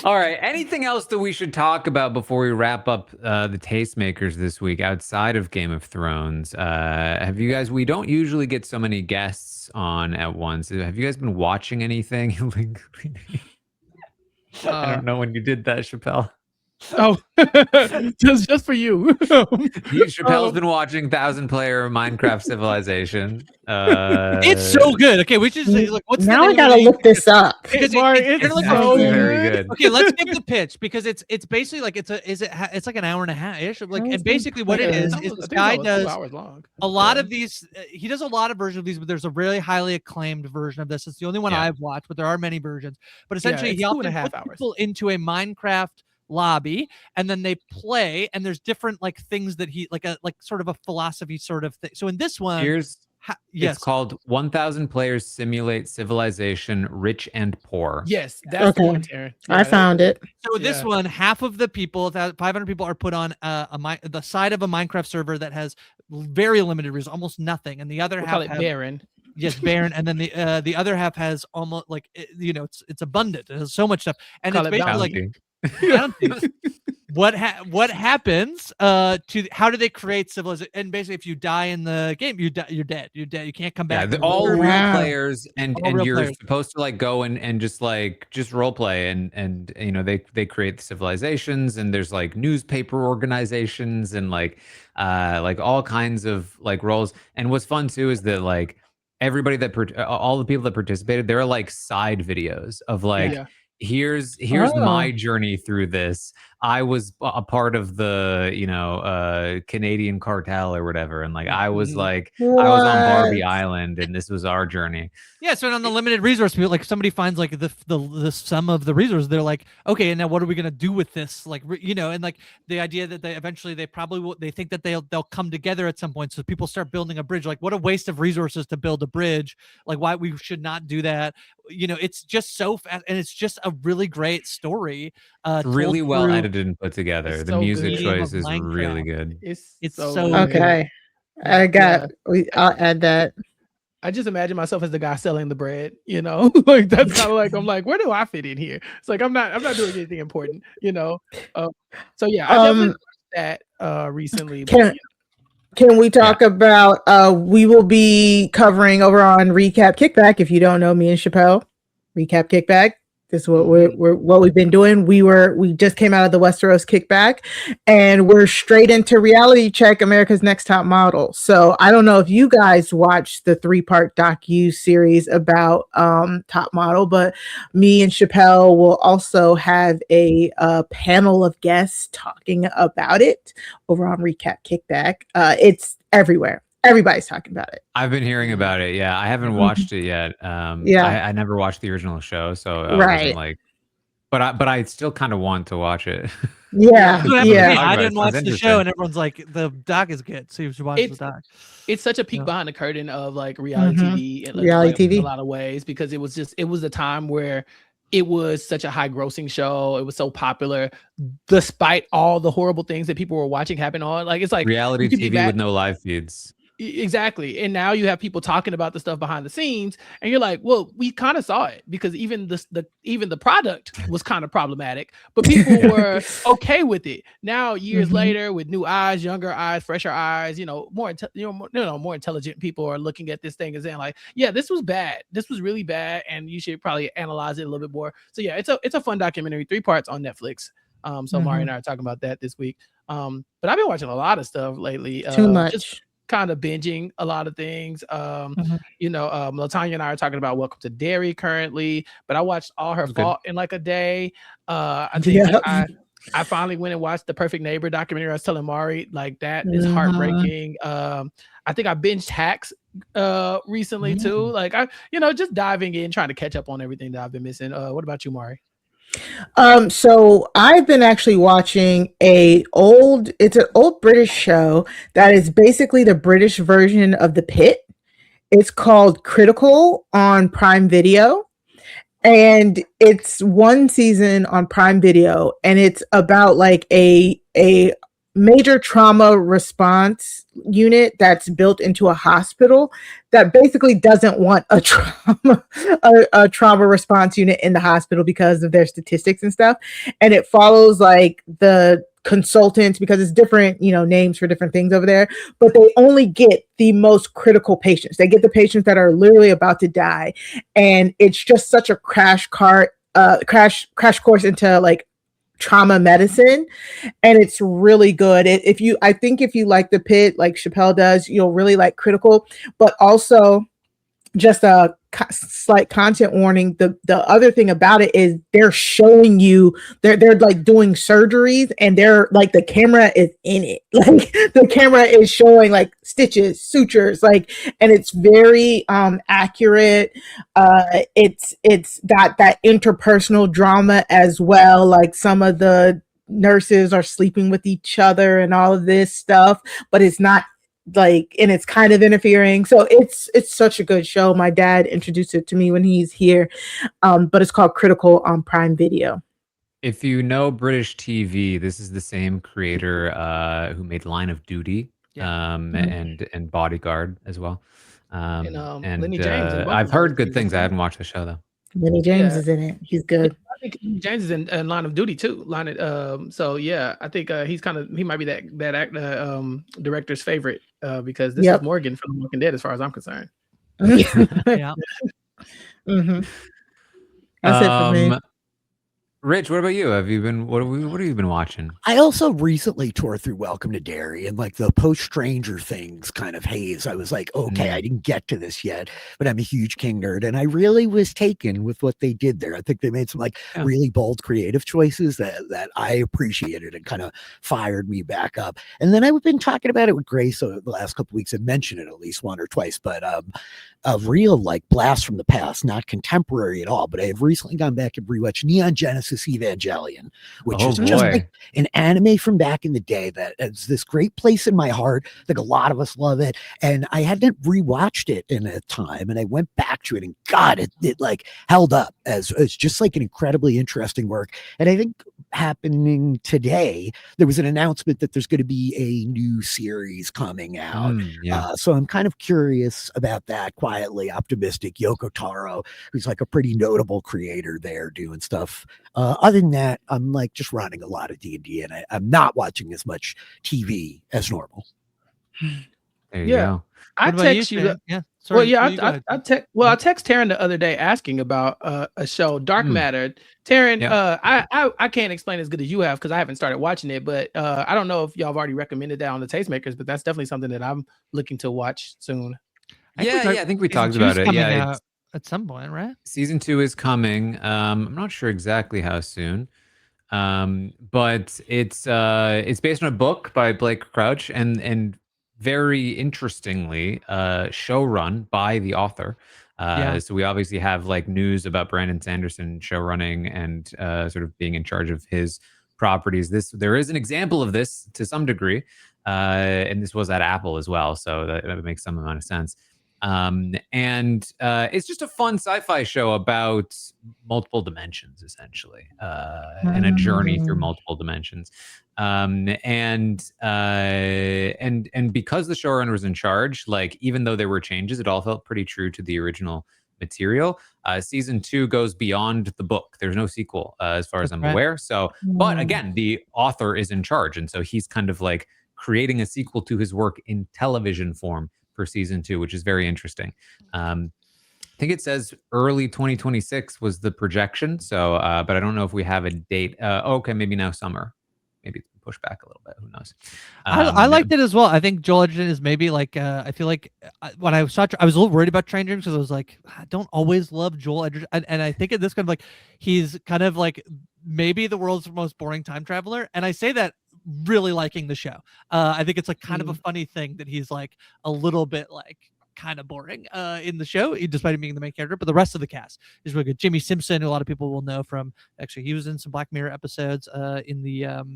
All right. Anything else that we should talk about before we wrap up the Tastemakers this week outside of Game of Thrones? Have you guys? We don't usually get so many guests on at once. Have you guys been watching anything? I don't know when you did that, Chappell. Oh, just for you. Chappell's been watching 1,000-player Minecraft Civilization. It's so good. Okay, we should say, like, what's now? I gotta look this up. It's so very good. Okay, let's give the pitch because it's basically like it's like an hour and a half ish. Like, and basically what it is this guy does 2 hours long. A lot of these. He does a lot of versions of these, but there's a really highly acclaimed version of this. It's the only one I've watched, but there are many versions. But essentially, he often puts people into a Minecraft lobby and then they play, and there's different like things that he like sort of a philosophy sort of thing. So in this one, it's called 1,000 Players Simulate Civilization Rich and Poor. Yes, that's the one, Taran. I found it. So this one, half of the people, 500 people, are put on the side of a Minecraft server that has very limited resources, almost nothing, and the other half have barren. Yes, barren, and then the other half has almost like it's abundant. It has so much stuff, and it's basically like. What happens to how do they create civilization? And basically, if you die in the game, you're dead. You're dead. You can't come back. Yeah, all real players, and you're supposed to like go and just role play, and they create the civilizations, and there's like newspaper organizations and like all kinds of like roles. And what's fun too is that like everybody all the people that participated, there are like side videos of like. here's Oh. my journey through this. I was a part of the Canadian cartel or whatever, and like I was like I was on Barbie What? Island, and this was our journey. Yeah, so on the limited resource, like somebody finds like the sum of the resources, they're like, okay, and now what are we gonna do with this? Like, and like the idea that they eventually they probably will, they think that they'll come together at some point, so people start building a bridge. Like, what a waste of resources to build a bridge. Like, why we should not do that. It's just so fast, and it's just a really great story. Really well edited and put together. The so music good. choice is Minecraft. really good. It's so good. Okay. Yeah. I'll add that. I just imagine myself as the guy selling the bread, like that's kind of like, I'm like, where do I fit in here? It's like, I'm not doing anything important, so yeah, I definitely watched that recently. Can we talk about we will be covering over on Recap Kickback. If you don't know, me and Chappell, Recap Kickback. This is what what we've been doing. We just came out of the Westeros kickback, and we're straight into Reality Check, America's Next Top Model. So I don't know if you guys watched the 3-part docu series about Top Model, but me and Chappell will also have a panel of guests talking about it over on Recap Kickback. It's everywhere. Everybody's talking about it. I've been hearing about it. Yeah, I haven't watched it yet. I never watched the original show, so I wasn't like. But I still kind of want to watch it. Yeah. I didn't watch the show, and everyone's like, the doc is good, so you should watch the doc. It's such a peek behind the curtain of like reality TV, reality TV in a lot of ways, because it was a time where it was such a high grossing show. It was so popular, despite all the horrible things that people were watching happen on. Like, it's like reality TV with no live feeds. Exactly. And now you have people talking about the stuff behind the scenes, and you're like, well, we kind of saw it, because even the product was kind of problematic, but people were okay with it. Now, years later, with new eyes, younger eyes, fresher eyes, more intelligent people are looking at this thing and saying like, yeah, this was bad. This was really bad, and you should probably analyze it a little bit more. So yeah, it's a fun documentary, 3 parts on Netflix. So Mari and I are talking about that this week. But I've been watching a lot of stuff lately. Too much. Just kind of binging a lot of things. LaTanya and I are talking about Welcome to Derry currently, but I watched All Her Fault in like a day. I think I finally went and watched the Perfect Neighbor documentary. I was telling Mari, like, that is heartbreaking. I think I binged Hacks recently too. Like, I just diving in, trying to catch up on everything that I've been missing. What about you, Mari? So I've been actually watching it's an old British show that is basically the British version of The Pit. It's called Critical on Prime Video, and it's 1 season on Prime Video, and it's about like a major trauma response unit that's built into a hospital that basically doesn't want a trauma response unit in the hospital because of their statistics and stuff. And it follows like the consultants, because it's different, names for different things over there, but they only get the most critical patients. They get the patients that are literally about to die. And it's just such a crash course into like trauma medicine, and it's really good. I think if you like The Pit like Chappell does, you'll really like Critical. But also, just a slight content warning, the other thing about it is they're showing you they're like doing surgeries, and they're like the camera is in it, like the camera is showing like stitches, sutures, like, and it's very accurate. It's got that interpersonal drama as well, like some of the nurses are sleeping with each other and all of this stuff, but it's not like, and it's kind of interfering. So it's such a good show. My dad introduced it to me when he's here, but it's called Critical on Prime Video. If you know British TV, this is the same creator who made Line of Duty, and Bodyguard as well. And Lenny James. I've heard good things. I haven't watched the show though. Lenny James is in it. He's good. I think James is in Line of Duty too. So yeah, I think he might be that actor, director's favorite, because this is Morgan from The Walking Dead, as far as I'm concerned. Yeah. That's it for me. Rich, what about you? Have you been what have you been watching? I also recently tore through Welcome to Derry, and like the post Stranger Things kind of haze. I was like, okay, I didn't get to this yet, but I'm a huge King nerd, and I really was taken with what they did there. I think they made some like really bold creative choices that I appreciated and kind of fired me back up. And then I've been talking about it with Grace over the last couple of weeks. I mentioned it at least one or twice, but a real like blast from the past, not contemporary at all. But I have recently gone back and rewatched Neon Genesis Evangelion, which is just like an anime from back in the day that has this great place in my heart. I think a lot of us love it. And I hadn't rewatched it in a time, and I went back to it, and God, it like held up as just like an incredibly interesting work. And I think happening today, there was an announcement that there's going to be a new series coming out. So I'm kind of curious about that. Quietly optimistic. Yoko Taro, who's like a pretty notable creator there, doing stuff. Other than that, I'm like just running a lot of D&D, and I'm not watching as much TV as normal. There you go. I text you. Sorry, I text Taran the other day asking about a show, Dark Matter. Taran, I can't explain as good as you have because I haven't started watching it, but I don't know if y'all have already recommended that on the Tastemakers, but that's definitely something that I'm looking to watch soon. I think we talked about it. Yeah, at some point, right? Season 2 is coming. I'm not sure exactly how soon, but it's based on a book by Blake Crouch, and very interestingly, show run by the author. So we obviously have like news about Brandon Sanderson show running and sort of being in charge of his properties. There is an example of this to some degree, and this was at Apple as well, so that makes some amount of sense. And it's just a fun sci-fi show about multiple dimensions, essentially, and a journey through multiple dimensions. And because the showrunner was in charge, like even though there were changes, it all felt pretty true to the original material. Season 2 goes beyond the book. There's no sequel, as far as I'm aware. So, but again, the author is in charge, and so he's kind of like creating a sequel to his work in television form for season 2, which is very interesting. I think it says early 2026 was the projection. So, but I don't know if we have a date. Okay, maybe now summer. Maybe it's pushed back a little bit. Who knows? I liked it as well. I think Joel Edgerton is maybe like, I feel like when I was a little worried about Train Dreams because I was like, I don't always love Joel Edgerton. And I think in this kind of like, he's kind of like maybe the world's most boring time traveler. And I say that really liking the show. I think it's like kind of a funny thing that he's like a little bit like kind of boring in the show, despite him being the main character, but the rest of the cast is really good. Jimmy Simpson, who a lot of people will know from, actually he was in some Black Mirror episodes in the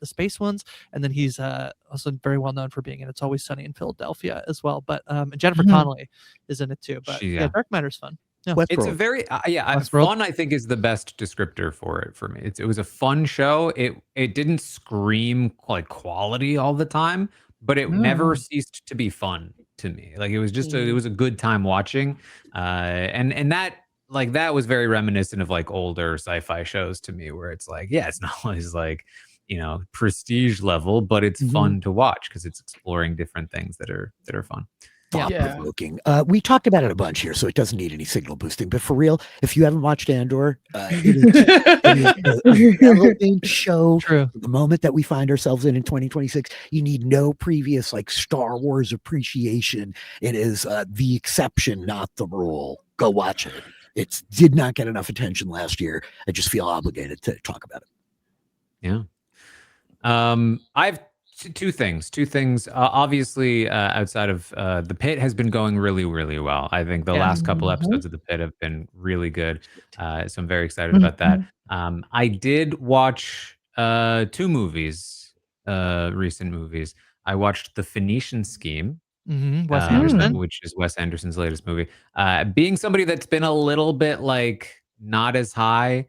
space ones, and then he's also very well known for being in It's Always Sunny in Philadelphia as well. But and Jennifer Connelly is in it too. But Dark Matter's fun. Yeah. It's a very fun, I think, is the best descriptor for it for me. It was a fun show. It didn't scream like quality all the time, but it never ceased to be fun to me. Like it was just it was a good time watching. And that was very reminiscent of like older sci-fi shows to me, where it's like, it's not always like, prestige level, but it's fun to watch because it's exploring different things that are fun. Thought-provoking. We talked about it a bunch here, so it doesn't need any signal boosting. But for real, if you haven't watched Andor, it is a relevant show. True. The moment that we find ourselves in 2026, you need no previous like Star Wars appreciation. It is the exception, not the rule. Go watch it. It did not get enough attention last year. I just feel obligated to talk about it. Yeah. I've two things. Obviously, outside of The Pit has been going really, really well. I think the last couple episodes of The Pit have been really good. So I'm very excited about that. I did watch 2 movies, recent movies. I watched The Phoenician Scheme, Wes Anderson, which is Wes Anderson's latest movie. Being somebody that's been a little bit like not as high,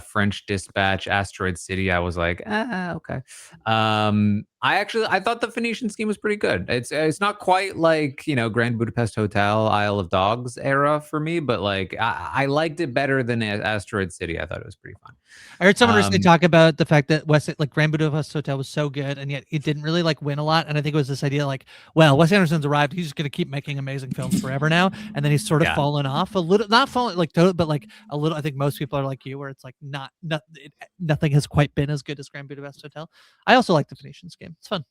French Dispatch, Asteroid City, I was like, okay. I thought The Phoenician Scheme was pretty good. It's not quite like, Grand Budapest Hotel, Isle of Dogs era for me, but like I liked it better than Asteroid City. I thought it was pretty fun. I heard someone recently talk about the fact that Grand Budapest Hotel was so good, and yet it didn't really like win a lot. And I think it was this idea like, well, Wes Anderson's arrived, he's just going to keep making amazing films forever now, and then he's sort of fallen off a little, not fallen like total, but like a little. I think most people are like you, where it's like nothing has quite been as good as Grand Budapest Hotel. I also like The Phoenicians Game; it's fun.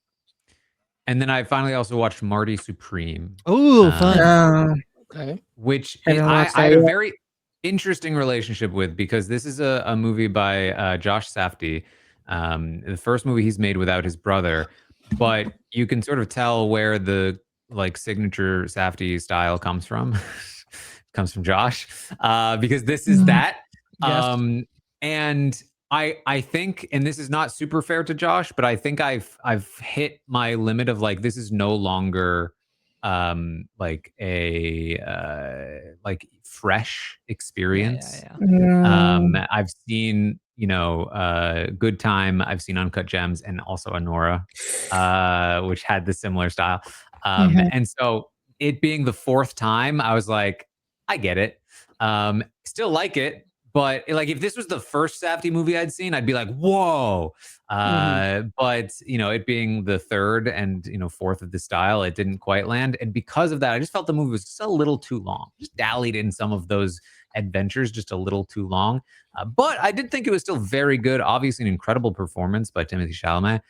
And then I finally also watched Marty Supreme. Oh, fun! Okay. Which I had a very interesting relationship with, because this is a movie by Josh Safdie, the first movie he's made without his brother, but you can sort of tell where the like signature Safdie style comes from. Comes from Josh, because this is that. Yes. And I think, and this is not super fair to Josh, but I think I've hit my limit of like, this is no longer like a like fresh experience. I've seen, Good Time, I've seen Uncut Gems, and also Anora, which had the similar style. And so it being the fourth time, I was like, I get it. Still like it, but like if this was the first Safdie movie I'd seen, I'd be like, whoa. But it being the third and fourth of the style, it didn't quite land. And because of that, I just felt the movie was just a little too long. Just dallied in some of those adventures just a little too long. But I did think it was still very good. Obviously, an incredible performance by Timothée Chalamet.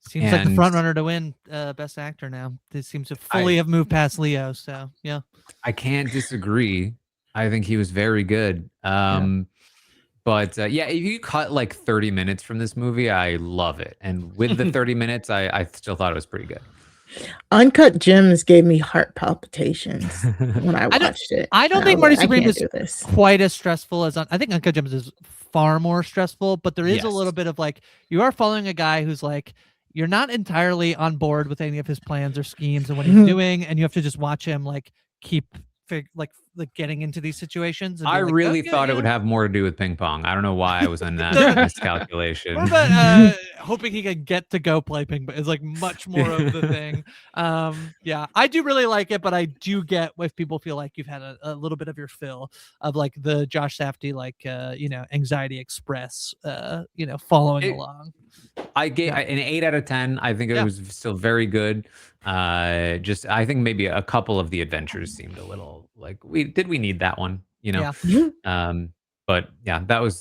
Seems like the front runner to win Best Actor now. This seems to fully have moved past Leo. So yeah, I can't disagree. I think he was very good. But if you cut like 30 minutes from this movie, I love it. And with the 30 minutes, I still thought it was pretty good. Uncut Gems gave me heart palpitations when I watched it. I don't think Marty Supreme is quite as stressful as I think Uncut Gems is far more stressful, but there is a little bit of like, you are following a guy who's like, you're not entirely on board with any of his plans or schemes and what he's doing, and you have to just watch him like keep like getting into these situations. And I really thought it would have more to do with ping pong. I don't know why I was on that miscalculation. What about hoping he could get to go play ping pong? It's like much more of the thing. I do really like it, but I do get if people feel like you've had a little bit of your fill of like the Josh Safdie Anxiety Express following along. I gave an 8 out of 10. I think it was still very good. I think maybe a couple of the adventures seemed a little like we need that one, but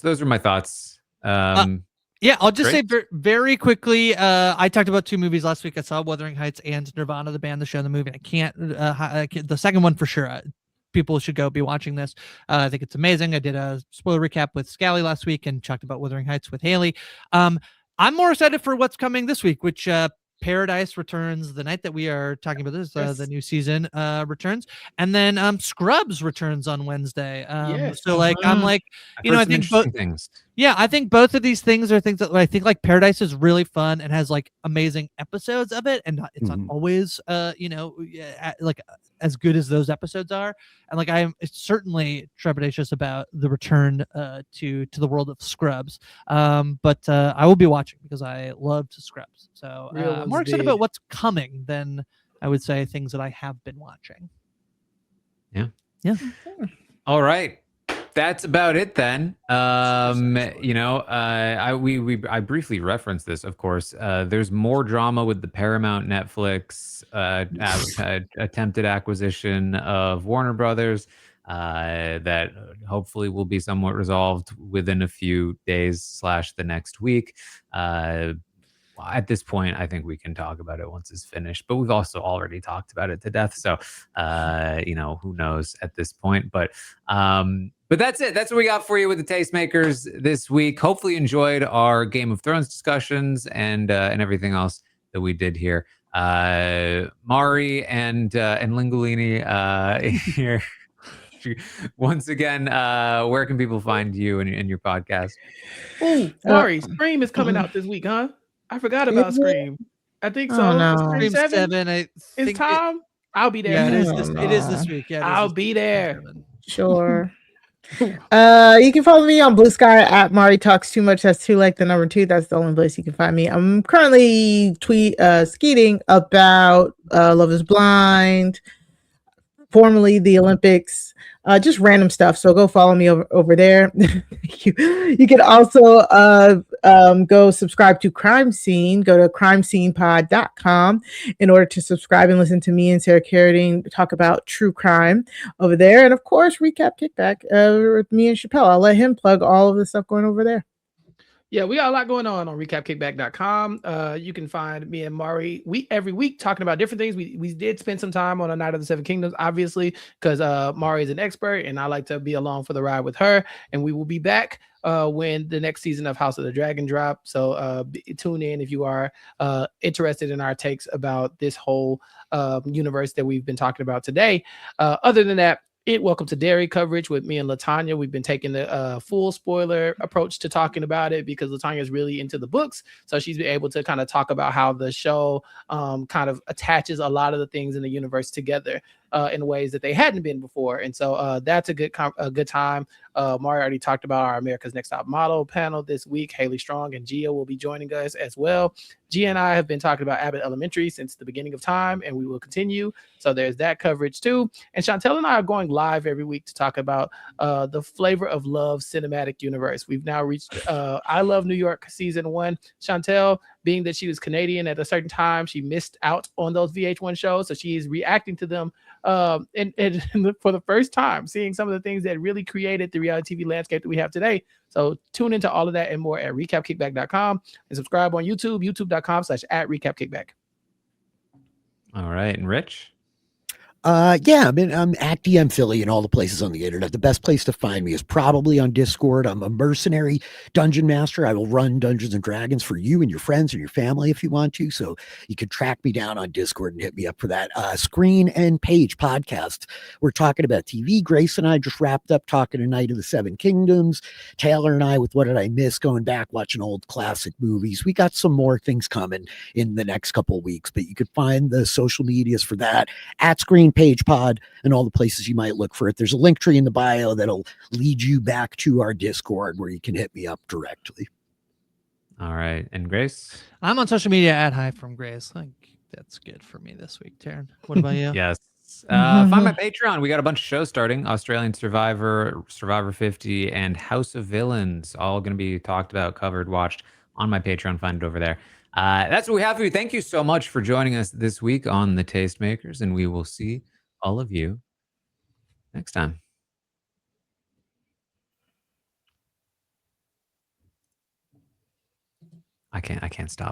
those are my thoughts. I'll just say very quickly, I talked about 2 movies last week. I saw Wuthering Heights and Nirvana, the band, the show, the movie. And I can't the second one for sure. People should go be watching this. I think it's amazing. I did a spoiler recap with Scally last week and talked about Wuthering Heights with Haley. I'm more excited for what's coming this week, which Paradise returns the night that we are talking about this. The new season returns, and then Scrubs returns on Wednesday. So like I'm like, I think both things. Yeah, I think both of these things are things that I think like Paradise is really fun and has like amazing episodes of it, and it's not always like as good as those episodes are. And like I'm certainly trepidatious about the return to the world of Scrubs. But I will be watching because I loved Scrubs. So I'm more excited about what's coming than I would say things that I have been watching. Yeah. All right. That's about it then. I briefly referenced this, of course. There's more drama with the Paramount Netflix attempted acquisition of Warner Brothers that hopefully will be somewhat resolved within a few days / the next week. At this point, I think we can talk about it once it's finished, but we've also already talked about it to death. So, who knows at this point, but that's it. That's what we got for you with the Tastemakers this week. Hopefully you enjoyed our Game of Thrones discussions and everything else that we did here. Mari and Lingolini here. Once again, where can people find you and your podcast? Oh, Mari, Scream is coming out this week, huh? I forgot about Scream. I think so. No. Scream 7. It's time. I'll be there. Yeah, it is this week. Yeah, I'll be there. Sure. You can follow me on Blue Sky at Mari Talks Too Much. That's 2 like the number 2. That's the only place you can find me. I'm currently skeeting about Love is Blind, formerly the Olympics. just random stuff. So go follow me over there. You can also go subscribe to Crime Scene. Go to crimescenepod.com in order to subscribe and listen to me and Sarah Carradine talk about true crime over there. And of course, Recap Kickback with me and Chappell. I'll let him plug all of the stuff going over there. Yeah, we got a lot going on recapkickback.com. You can find me and Mari every week talking about different things. We did spend some time on A Night of the Seven Kingdoms, obviously, because Mari is an expert and I like to be along for the ride with her. And we will be back when the next season of House of the Dragon drop. So tune in if you are interested in our takes about this whole universe that we've been talking about today. Other than that, Welcome to Dairy coverage with me and Latanya. We've been taking the full spoiler approach to talking about it because Latanya is really into the books. So she's been able to kind of talk about how the show kind of attaches a lot of the things in the universe together in ways that they hadn't been before. And so that's a good time. Mari already talked about our America's Next Top Model panel this week. Haley Strong and Gia will be joining us as well. Gia and I have been talking about Abbott Elementary since the beginning of time, and we will continue. So there's that coverage too. And Chantel and I are going live every week to talk about the Flavor of Love cinematic universe. We've now reached I Love New York season 1. Chantel, being that she was Canadian at a certain time, she missed out on those VH1 shows. So she is reacting to them and for the first time, seeing some of the things that really created the reality TV landscape that we have today. So tune into all of that and more at recapkickback.com and subscribe on YouTube, youtube.com/@recapkickback. All right. And Rich? Yeah, I'm at DM Philly and all the places on the internet. The best place to find me is probably on Discord. I'm a mercenary dungeon master. I will run Dungeons and Dragons for you and your friends and your family if you want to. So you can track me down on Discord and hit me up for that. Screen and Page podcast. We're talking about TV. Grace and I just wrapped up talking A Night of the Seven Kingdoms. Taylor and I with What Did I Miss, going back watching old classic movies. We got some more things coming in the next couple of weeks, but you could find the social medias for that at Screen Page Pod and all the places you might look for it. There's a link tree in the bio that'll lead you back to our Discord where you can hit me up directly. All right. And Grace? I'm on social media at Hi from Grace. I think that's good for me this week, Taran. What about you? Yes. Find my Patreon. We got a bunch of shows starting. Australian Survivor, Survivor 50, and House of Villains. All going to be talked about, covered, watched on my Patreon. Find it over there. That's what we have for you. Thank you so much for joining us this week on the Tastemakers, and we will see all of you next time. I can't stop.